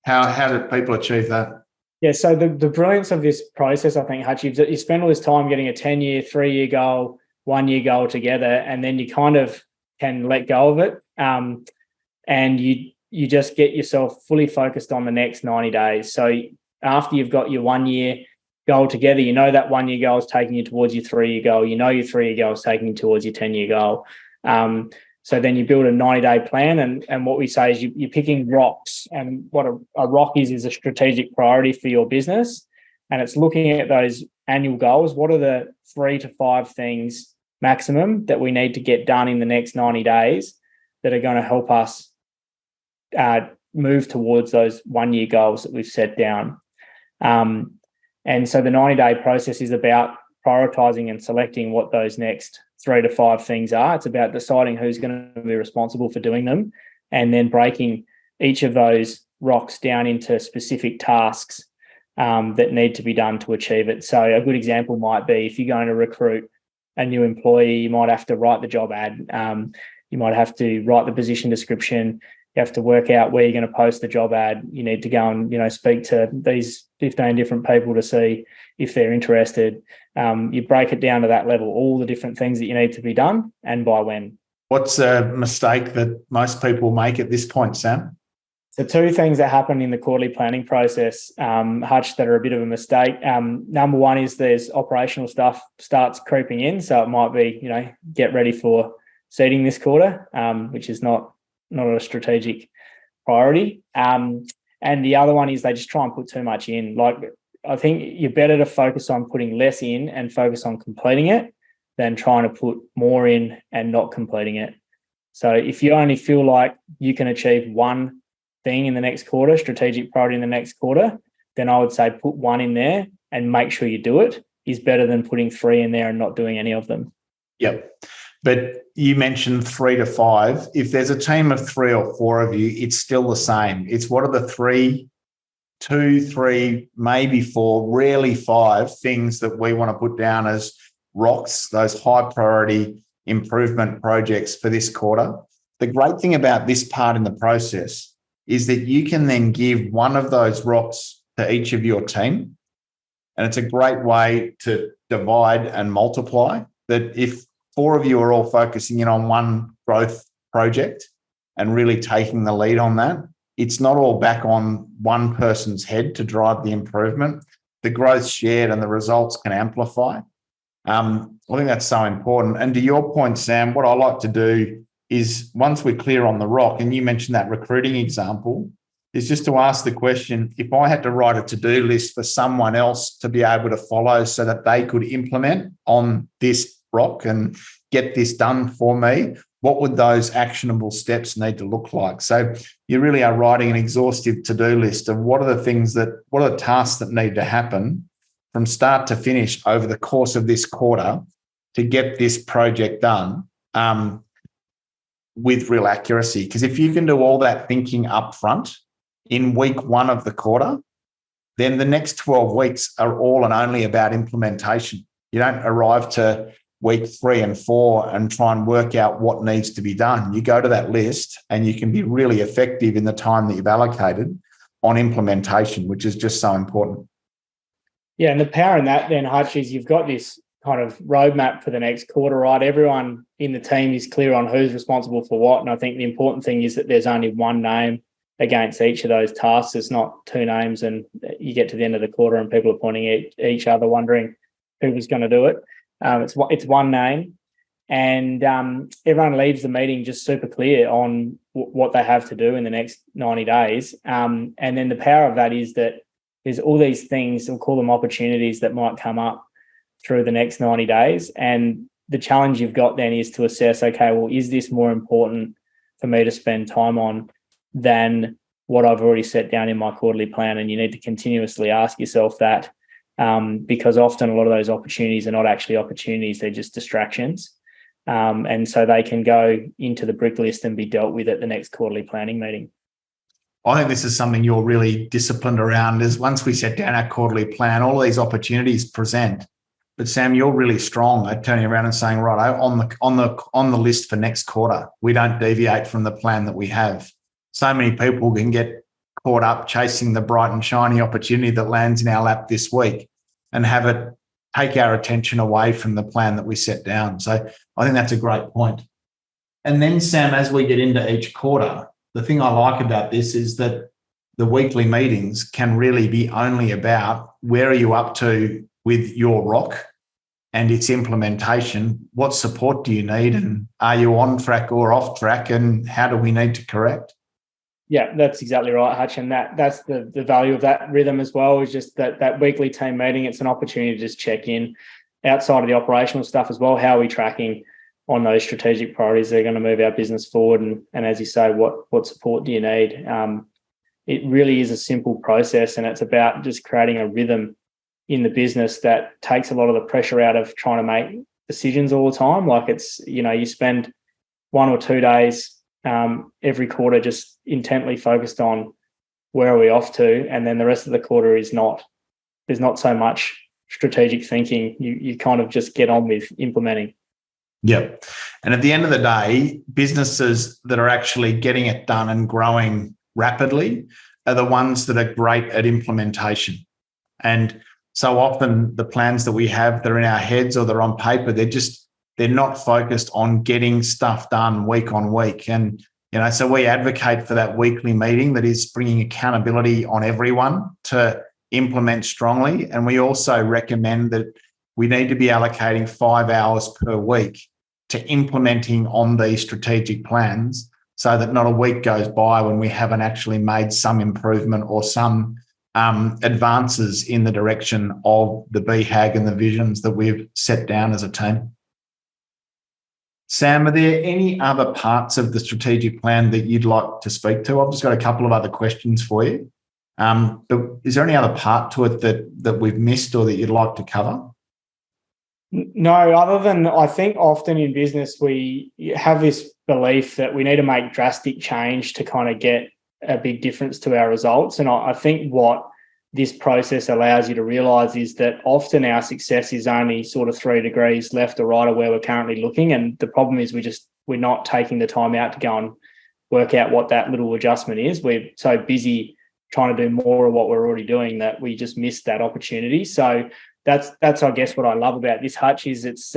How did people achieve that? Yeah, so the brilliance of this process, I think, Hutch, you spend all this time getting a 10-year, 3-year goal, 1-year goal together, and then you kind of can let go of it. And you just get yourself fully focused on the next 90 days. So after you've got your 1-year goal together, you know that 1-year goal is taking you towards your 3-year goal. You know your 3-year goal is taking you towards your 10-year goal. So then you build a 90-day plan, and what we say is you're picking rocks. And what a rock is a strategic priority for your business. And it's looking at those annual goals. What are the 3 to 5 things maximum that we need to get done in the next 90 days that are going to help us move towards those 1-year goals that we've set down? And so the 90-day process is about prioritizing and selecting what those next 3 to 5 things are. It's about deciding who's going to be responsible for doing them, and then breaking each of those rocks down into specific tasks that need to be done to achieve it. So a good example might be if you're going to recruit a new employee, you might have to write the job ad. You might have to write the position description. You have to work out where you're going to post the job ad. You need to go and, speak to these 15 different people to see if they're interested. You break it down to that level, all the different things that you need to be done and by when. What's a mistake that most people make at this point, Sam? So 2 things that happen in the quarterly planning process, Hutch, that are a bit of a mistake. Number one is there's operational stuff starts creeping in. So it might be, get ready for seeding this quarter, which is not a strategic priority. And the other one is they just try and put too much in. Like, I think you're better to focus on putting less in and focus on completing it than trying to put more in and not completing it. So if you only feel like you can achieve one thing in the next quarter, strategic priority in the next quarter, then I would say put 1 in there and make sure you do it is better than putting 3 in there and not doing any of them. Yep. But you mentioned 3 to 5. If there's a team of 3 or 4 of you, it's still the same. It's what are the 2, 3, maybe 4, rarely 5 things that we want to put down as rocks, those high priority improvement projects for this quarter. The great thing about this part in the process is that you can then give one of those rocks to each of your team. And it's a great way to divide and multiply. That if 4 of you are all focusing in on one growth project and really taking the lead on that, it's not all back on one person's head to drive the improvement. The growth's shared and the results can amplify. I think that's so important. And to your point, Sam, what I like to do is once we're clear on the rock, and you mentioned that recruiting example, is just to ask the question, if I had to write a to-do list for someone else to be able to follow so that they could implement on this rock and get this done for me, what would those actionable steps need to look like? So you really are writing an exhaustive to-do list of what are the tasks that need to happen from start to finish over the course of this quarter to get this project done with real accuracy. Because if you can do all that thinking up front in week 1 of the quarter, then the next 12 weeks are all and only about implementation. You don't arrive to week 3 and 4 and try and work out what needs to be done. You go to that list and you can be really effective in the time that you've allocated on implementation, which is just so important. Yeah, and the power in that then, Hutch, is you've got this kind of roadmap for the next quarter, right? Everyone in the team is clear on who's responsible for what. And I think the important thing is that there's only one name against each of those tasks. It's not 2 names and you get to the end of the quarter and people are pointing at each other wondering who was going to do it. It's one name, and everyone leaves the meeting just super clear on what they have to do in the next 90 days. And then the power of that is that there's all these things, we'll call them opportunities, that might come up through the next 90 days. And the challenge you've got then is to assess, okay, well, is this more important for me to spend time on than what I've already set down in my quarterly plan? And you need to continuously ask yourself that. Because often a lot of those opportunities are not actually opportunities, they're just distractions. And so they can go into the brick list and be dealt with at the next quarterly planning meeting. I think this is something you're really disciplined around, is once we set down our quarterly plan, all of these opportunities present. But Sam, you're really strong at turning around and saying, right, on the list for next quarter, we don't deviate from the plan that we have. So many people can get caught up chasing the bright and shiny opportunity that lands in our lap this week and have it take our attention away from the plan that we set down. So I think that's a great point. And then, Sam, as we get into each quarter, the thing I like about this is that the weekly meetings can really be only about where are you up to with your rock and its implementation. What support do you need, and are you on track or off track, and how do we need to correct? Yeah, that's exactly right, Hutch. And that's the value of that rhythm as well, is just that weekly team meeting. It's an opportunity to just check in outside of the operational stuff as well. How are we tracking on those strategic priorities that are going to move our business forward? And as you say, what support do you need? It really is a simple process, and it's about just creating a rhythm in the business that takes a lot of the pressure out of trying to make decisions all the time. Like it's, you spend 1 or 2 days every quarter just intently focused on where are we off to, and then the rest of the quarter there's not so much strategic thinking. You kind of just get on with implementing. Yep. And at the end of the day, businesses that are actually getting it done and growing rapidly are the ones that are great at implementation. And so often the plans that we have, they're in our heads or they're on paper, they're not focused on getting stuff done week on week. And, so we advocate for that weekly meeting that is bringing accountability on everyone to implement strongly. And we also recommend that we need to be allocating 5 hours per week to implementing on these strategic plans, so that not a week goes by when we haven't actually made some improvement or some advances in the direction of the BHAG and the visions that we've set down as a team. Sam, are there any other parts of the strategic plan that you'd like to speak to? I've just got a couple of other questions for you. But is there any other part to it that we've missed or that you'd like to cover? No, other than I think often in business we have this belief that we need to make drastic change to kind of get a big difference to our results. And I think what this process allows you to realise is that often our success is only sort of 3 degrees left or right of where we're currently looking. And the problem is we're not taking the time out to go and work out what that little adjustment is. We're so busy trying to do more of what we're already doing that we just missed that opportunity. So that's I guess what I love about this, Hutch, is it's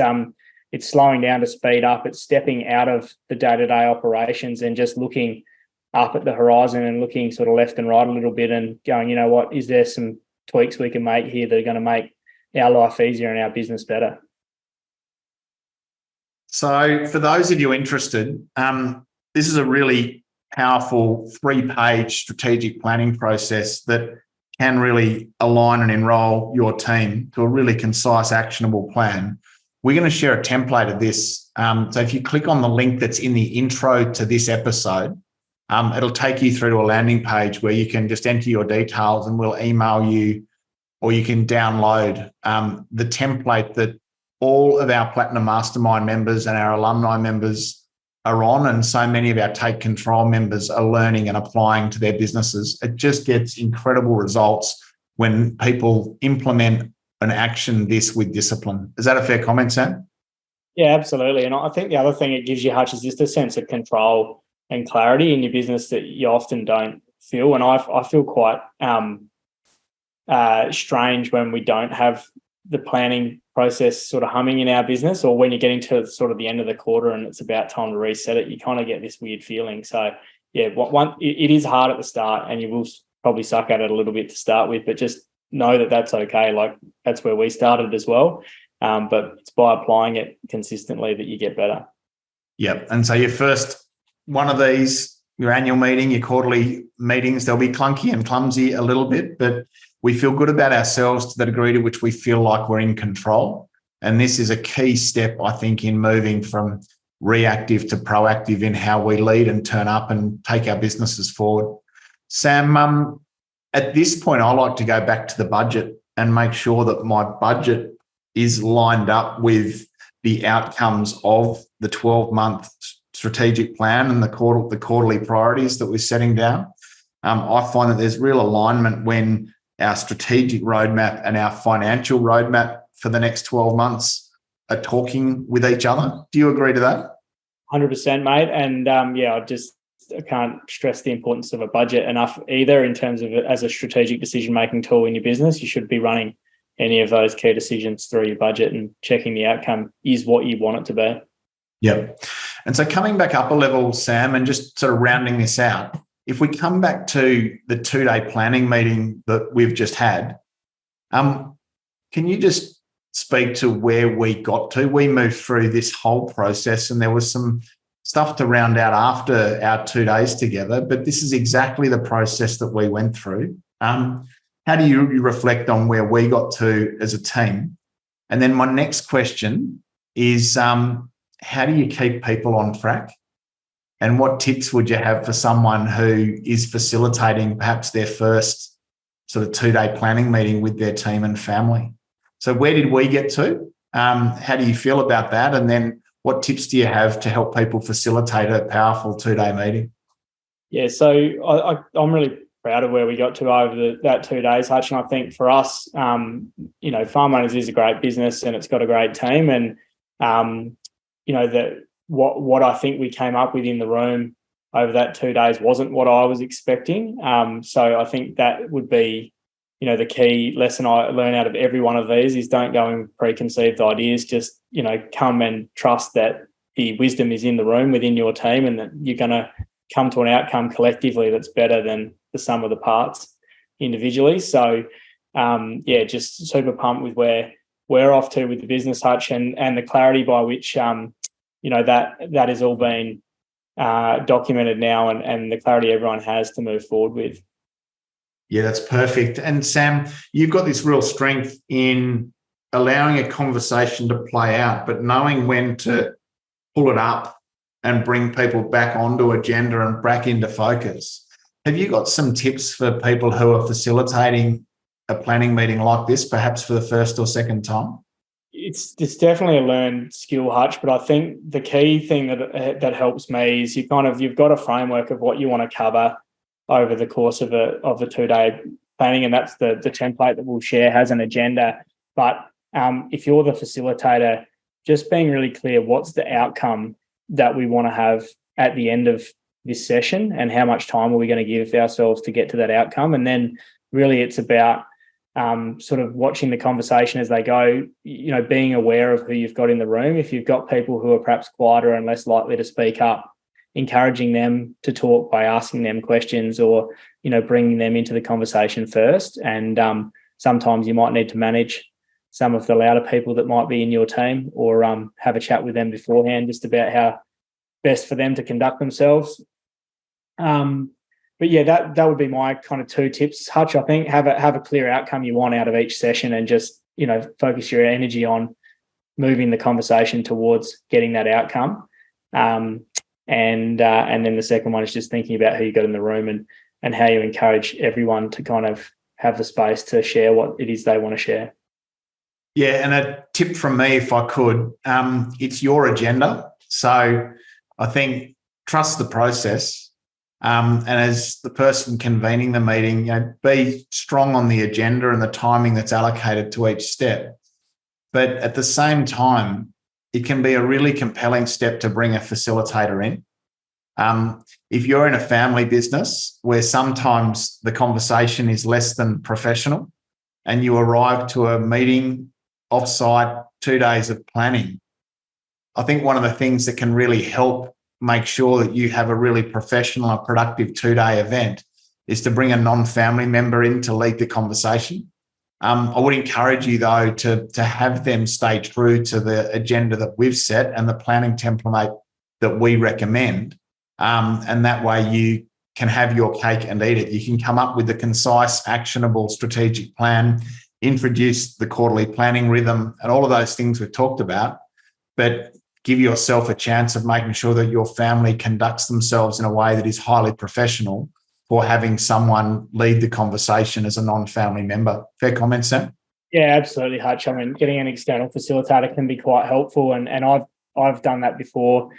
slowing down to speed up. It's stepping out of the day-to-day operations and just looking up at the horizon and looking sort of left and right a little bit and going, you know what, is there some tweaks we can make here that are going to make our life easier and our business better? So for those of you interested, this is a really powerful 3-page strategic planning process that can really align and enroll your team to a really concise, actionable plan. We're going to share a template of this. So if you click on the link that's in the intro to this episode, it'll take you through to a landing page where you can just enter your details and we'll email you, or you can download the template that all of our Platinum Mastermind members and our alumni members are on, and so many of our Take Control members are learning and applying to their businesses. It just gets incredible results when people implement and action this with discipline. Is that a fair comment, Sam? Yeah, absolutely. And I think the other thing it gives you, Hutch, is just a sense of control and clarity in your business that you often don't feel. And I feel quite strange when we don't have the planning process sort of humming in our business, or when you're getting to sort of the end of the quarter and it's about time to reset it, you kind of get this weird feeling. So yeah, it is hard at the start and you will probably suck at it a little bit to start with, but just know that that's okay. Like that's where we started as well. But it's by applying it consistently that you get better. Yep. And so your first one of these, your annual meeting, your quarterly meetings, they'll be clunky and clumsy a little bit, but we feel good about ourselves to the degree to which we feel like we're in control. And this is a key step, I think, in moving from reactive to proactive in how we lead and turn up and take our businesses forward. Sam, at this point, I like to go back to the budget and make sure that my budget is lined up with the outcomes of the 12-month strategic plan and the quarterly priorities that we're setting down. I find that there's real alignment when our strategic roadmap and our financial roadmap for the next 12 months are talking with each other. Do you agree to that? 100%, mate. And I can't stress the importance of a budget enough either in terms of it as a strategic decision-making tool in your business. You should be running any of those key decisions through your budget and checking the outcome is what you want it to be. Yep. And so coming back up a level, Sam, and just sort of rounding this out, if we come back to the 2-day planning meeting that we've just had, can you just speak to where we got to? We moved through this whole process and there was some stuff to round out after our 2 days together, but this is exactly the process that we went through. How do you reflect on where we got to as a team? And then my next question is, how do you keep people on track? And what tips would you have for someone who is facilitating perhaps their first sort of 2-day planning meeting with their team and family? So where did we get to? How do you feel about that? And then what tips do you have to help people facilitate a powerful 2-day meeting? Yeah, so I'm really proud of where we got to over that 2 days, Hutch. And I think for us, Farm Owners is a great business and it's got a great team. And, what I think we came up with in the room over that 2 days wasn't what I was expecting. So I think that would be, the key lesson I learn out of every one of these is don't go in preconceived ideas. Just, come and trust that the wisdom is in the room within your team and that you're going to come to an outcome collectively that's better than the sum of the parts individually. So, just super pumped with where we're off to with the business, Hutch, and the clarity by which, that has all been documented now and the clarity everyone has to move forward with. Yeah, that's perfect. And Sam, you've got this real strength in allowing a conversation to play out, but knowing when to pull it up and bring people back onto agenda and back into focus. Have you got some tips for people who are facilitating a planning meeting like this, perhaps for the first or second time? It's definitely a learned skill, Hutch, but I think the key thing that helps me is you've got a framework of what you want to cover over the course of the 2-day planning, and that's the template that we'll share has an agenda. But if you're the facilitator, just being really clear what's the outcome that we want to have at the end of this session and how much time are we going to give ourselves to get to that outcome. And then really it's about sort of watching the conversation as they go, being aware of who you've got in the room. If you've got people who are perhaps quieter and less likely to speak up, encouraging them to talk by asking them questions or, bringing them into the conversation first. And sometimes you might need to manage some of the louder people that might be in your team or have a chat with them beforehand just about how best for them to conduct themselves. But yeah, that would be my kind of 2 tips, Hutch. I think have a clear outcome you want out of each session and just, focus your energy on moving the conversation towards getting that outcome. And then the second one is just thinking about who you got in the room and how you encourage everyone to kind of have the space to share what it is they want to share. Yeah, and a tip from me, if I could, it's your agenda. So I think trust the process. And as the person convening the meeting, be strong on the agenda and the timing that's allocated to each step. But at the same time, it can be a really compelling step to bring a facilitator in. If you're in a family business where sometimes the conversation is less than professional and you arrive to a meeting offsite 2 days of planning, I think one of the things that can really help make sure that you have a really professional and productive 2-day event is to bring a non-family member in to lead the conversation. I would encourage you, though, to have them stay true to the agenda that we've set and the planning template that we recommend. And that way you can have your cake and eat it. You can come up with a concise, actionable strategic plan, introduce the quarterly planning rhythm and all of those things we've talked about, but give yourself a chance of making sure that your family conducts themselves in a way that is highly professional for having someone lead the conversation as a non-family member. Fair comment, Sam? Yeah, absolutely, Hutch. I mean, getting an external facilitator can be quite helpful, and I've done that before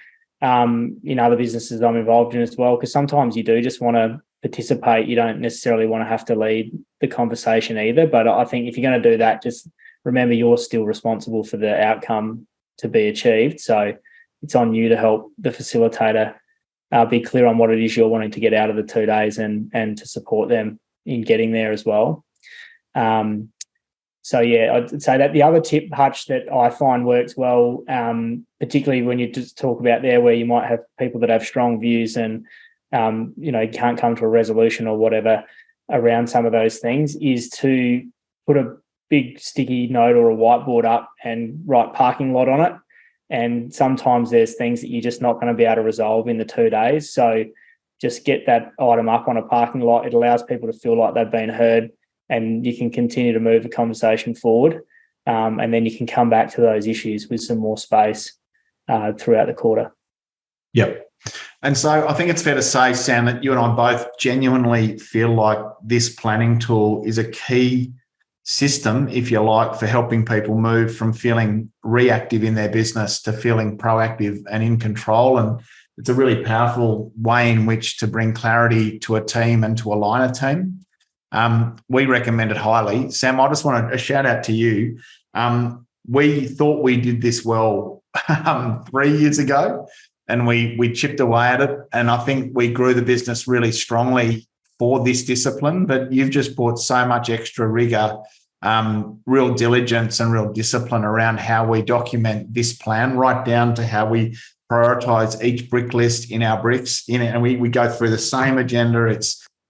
in other businesses I'm involved in as well, because sometimes you do just want to participate. You don't necessarily want to have to lead the conversation either. But I think if you're going to do that, just remember, you're still responsible for the outcome to be achieved. So it's on you to help the facilitator be clear on what it is you're wanting to get out of the 2 days and to support them in getting there as well. So yeah, I'd say that the other tip, Hutch, that I find works well, particularly when you just talk about there where you might have people that have strong views and can't come to a resolution or whatever around some of those things, is to put a big sticky note or a whiteboard up and write parking lot on it. And sometimes there's things that you're just not going to be able to resolve in the 2 days. So just get that item up on a parking lot. It allows people to feel like they've been heard, and you can continue to move the conversation forward. And then you can come back to those issues with some more space throughout the quarter. Yep. And so I think it's fair to say, Sam, that you and I both genuinely feel like this planning tool is a key system, if you like, for helping people move from feeling reactive in their business to feeling proactive and in control. And it's a really powerful way in which to bring clarity to a team and to align a team. We recommend it highly. Sam, I just want a shout out to you. We thought we did this well 3 years ago, and we chipped away at it. And I think we grew the business really strongly for this discipline, but you've just brought so much extra rigor, real diligence and real discipline around how we document this plan, right down to how we prioritize each brick list in our bricks in it. And we go through the same agenda.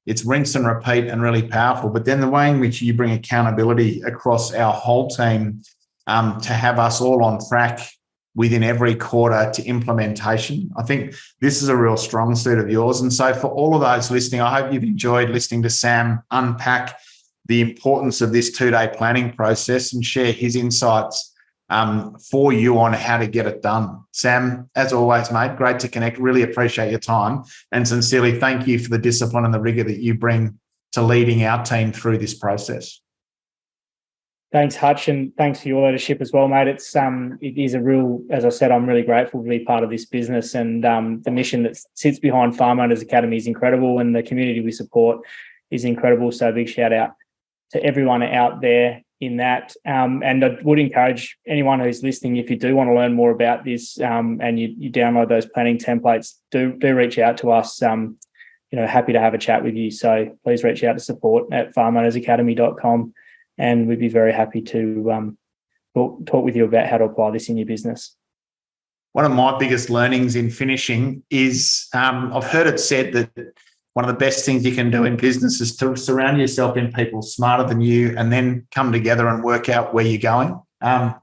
It's rinse and repeat and really powerful. But then the way in which you bring accountability across our whole team to have us all on track within every quarter to implementation. I think this is a real strong suit of yours. And so for all of those listening, I hope you've enjoyed listening to Sam unpack the importance of this 2-day planning process and share his insights for you on how to get it done. Sam, as always, mate, great to connect. Really appreciate your time, and sincerely thank you for the discipline and the rigor that you bring to leading our team through this process. Thanks, Hutch, and thanks for your leadership as well, mate. It is a real, as I said, I'm really grateful to be part of this business, and the mission that sits behind Farm Owners Academy is incredible, and the community we support is incredible. So big shout out to everyone out there in that. And I would encourage anyone who's listening, if you do want to learn more about this and you download those planning templates, do reach out to us. Happy to have a chat with you. So please reach out to support@farmownersacademy.com. And we'd be very happy to talk with you about how to apply this in your business. One of my biggest learnings in finishing is I've heard it said that one of the best things you can do in business is to surround yourself in people smarter than you and then come together and work out where you're going. I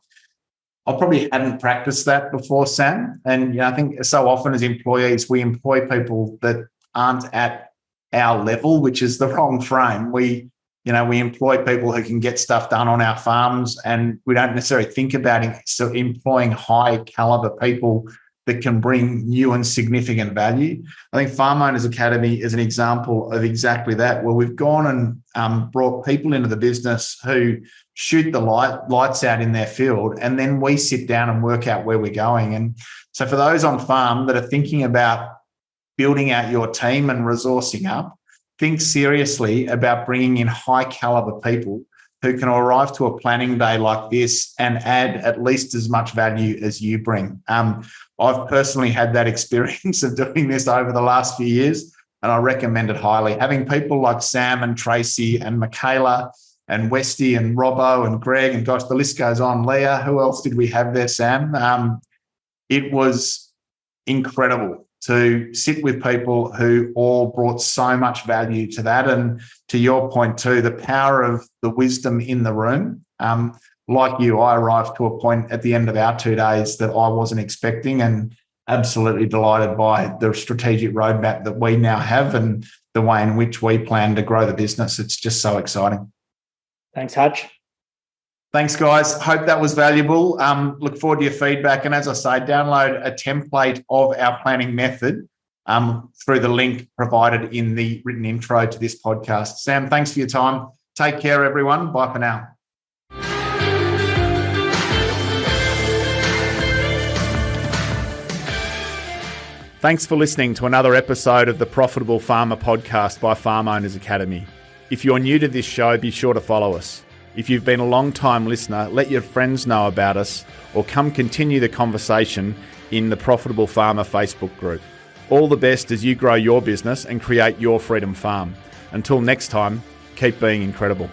probably hadn't practiced that before, Sam. And I think so often as employees, we employ people that aren't at our level, which is the wrong frame. We employ people who can get stuff done on our farms, and we don't necessarily think about it. So employing high caliber people that can bring new and significant value. I think Farm Owners Academy is an example of exactly that, where we've gone and brought people into the business who shoot the lights out in their field, and then we sit down and work out where we're going. And so for those on farm that are thinking about building out your team and resourcing up, think seriously about bringing in high caliber people who can arrive to a planning day like this and add at least as much value as you bring. I've personally had that experience of doing this over the last few years, and I recommend it highly. Having people like Sam and Tracy and Michaela and Westy and Robbo and Greg, and gosh, the list goes on. Leah, who else did we have there, Sam? It was incredible to sit with people who all brought so much value to that. And to your point too, the power of the wisdom in the room. Like you, I arrived to a point at the end of our 2 days that I wasn't expecting, and absolutely delighted by the strategic roadmap that we now have and the way in which we plan to grow the business. It's just so exciting. Thanks, Hutch. Thanks, guys. Hope that was valuable. Look forward to your feedback. And as I say, download a template of our planning method through the link provided in the written intro to this podcast. Sam, thanks for your time. Take care, everyone. Bye for now. Thanks for listening to another episode of the Profitable Farmer podcast by Farm Owners Academy. If you're new to this show, be sure to follow us. If you've been a long-time listener, let your friends know about us or come continue the conversation in the Profitable Farmer Facebook group. All the best as you grow your business and create your freedom farm. Until next time, keep being incredible.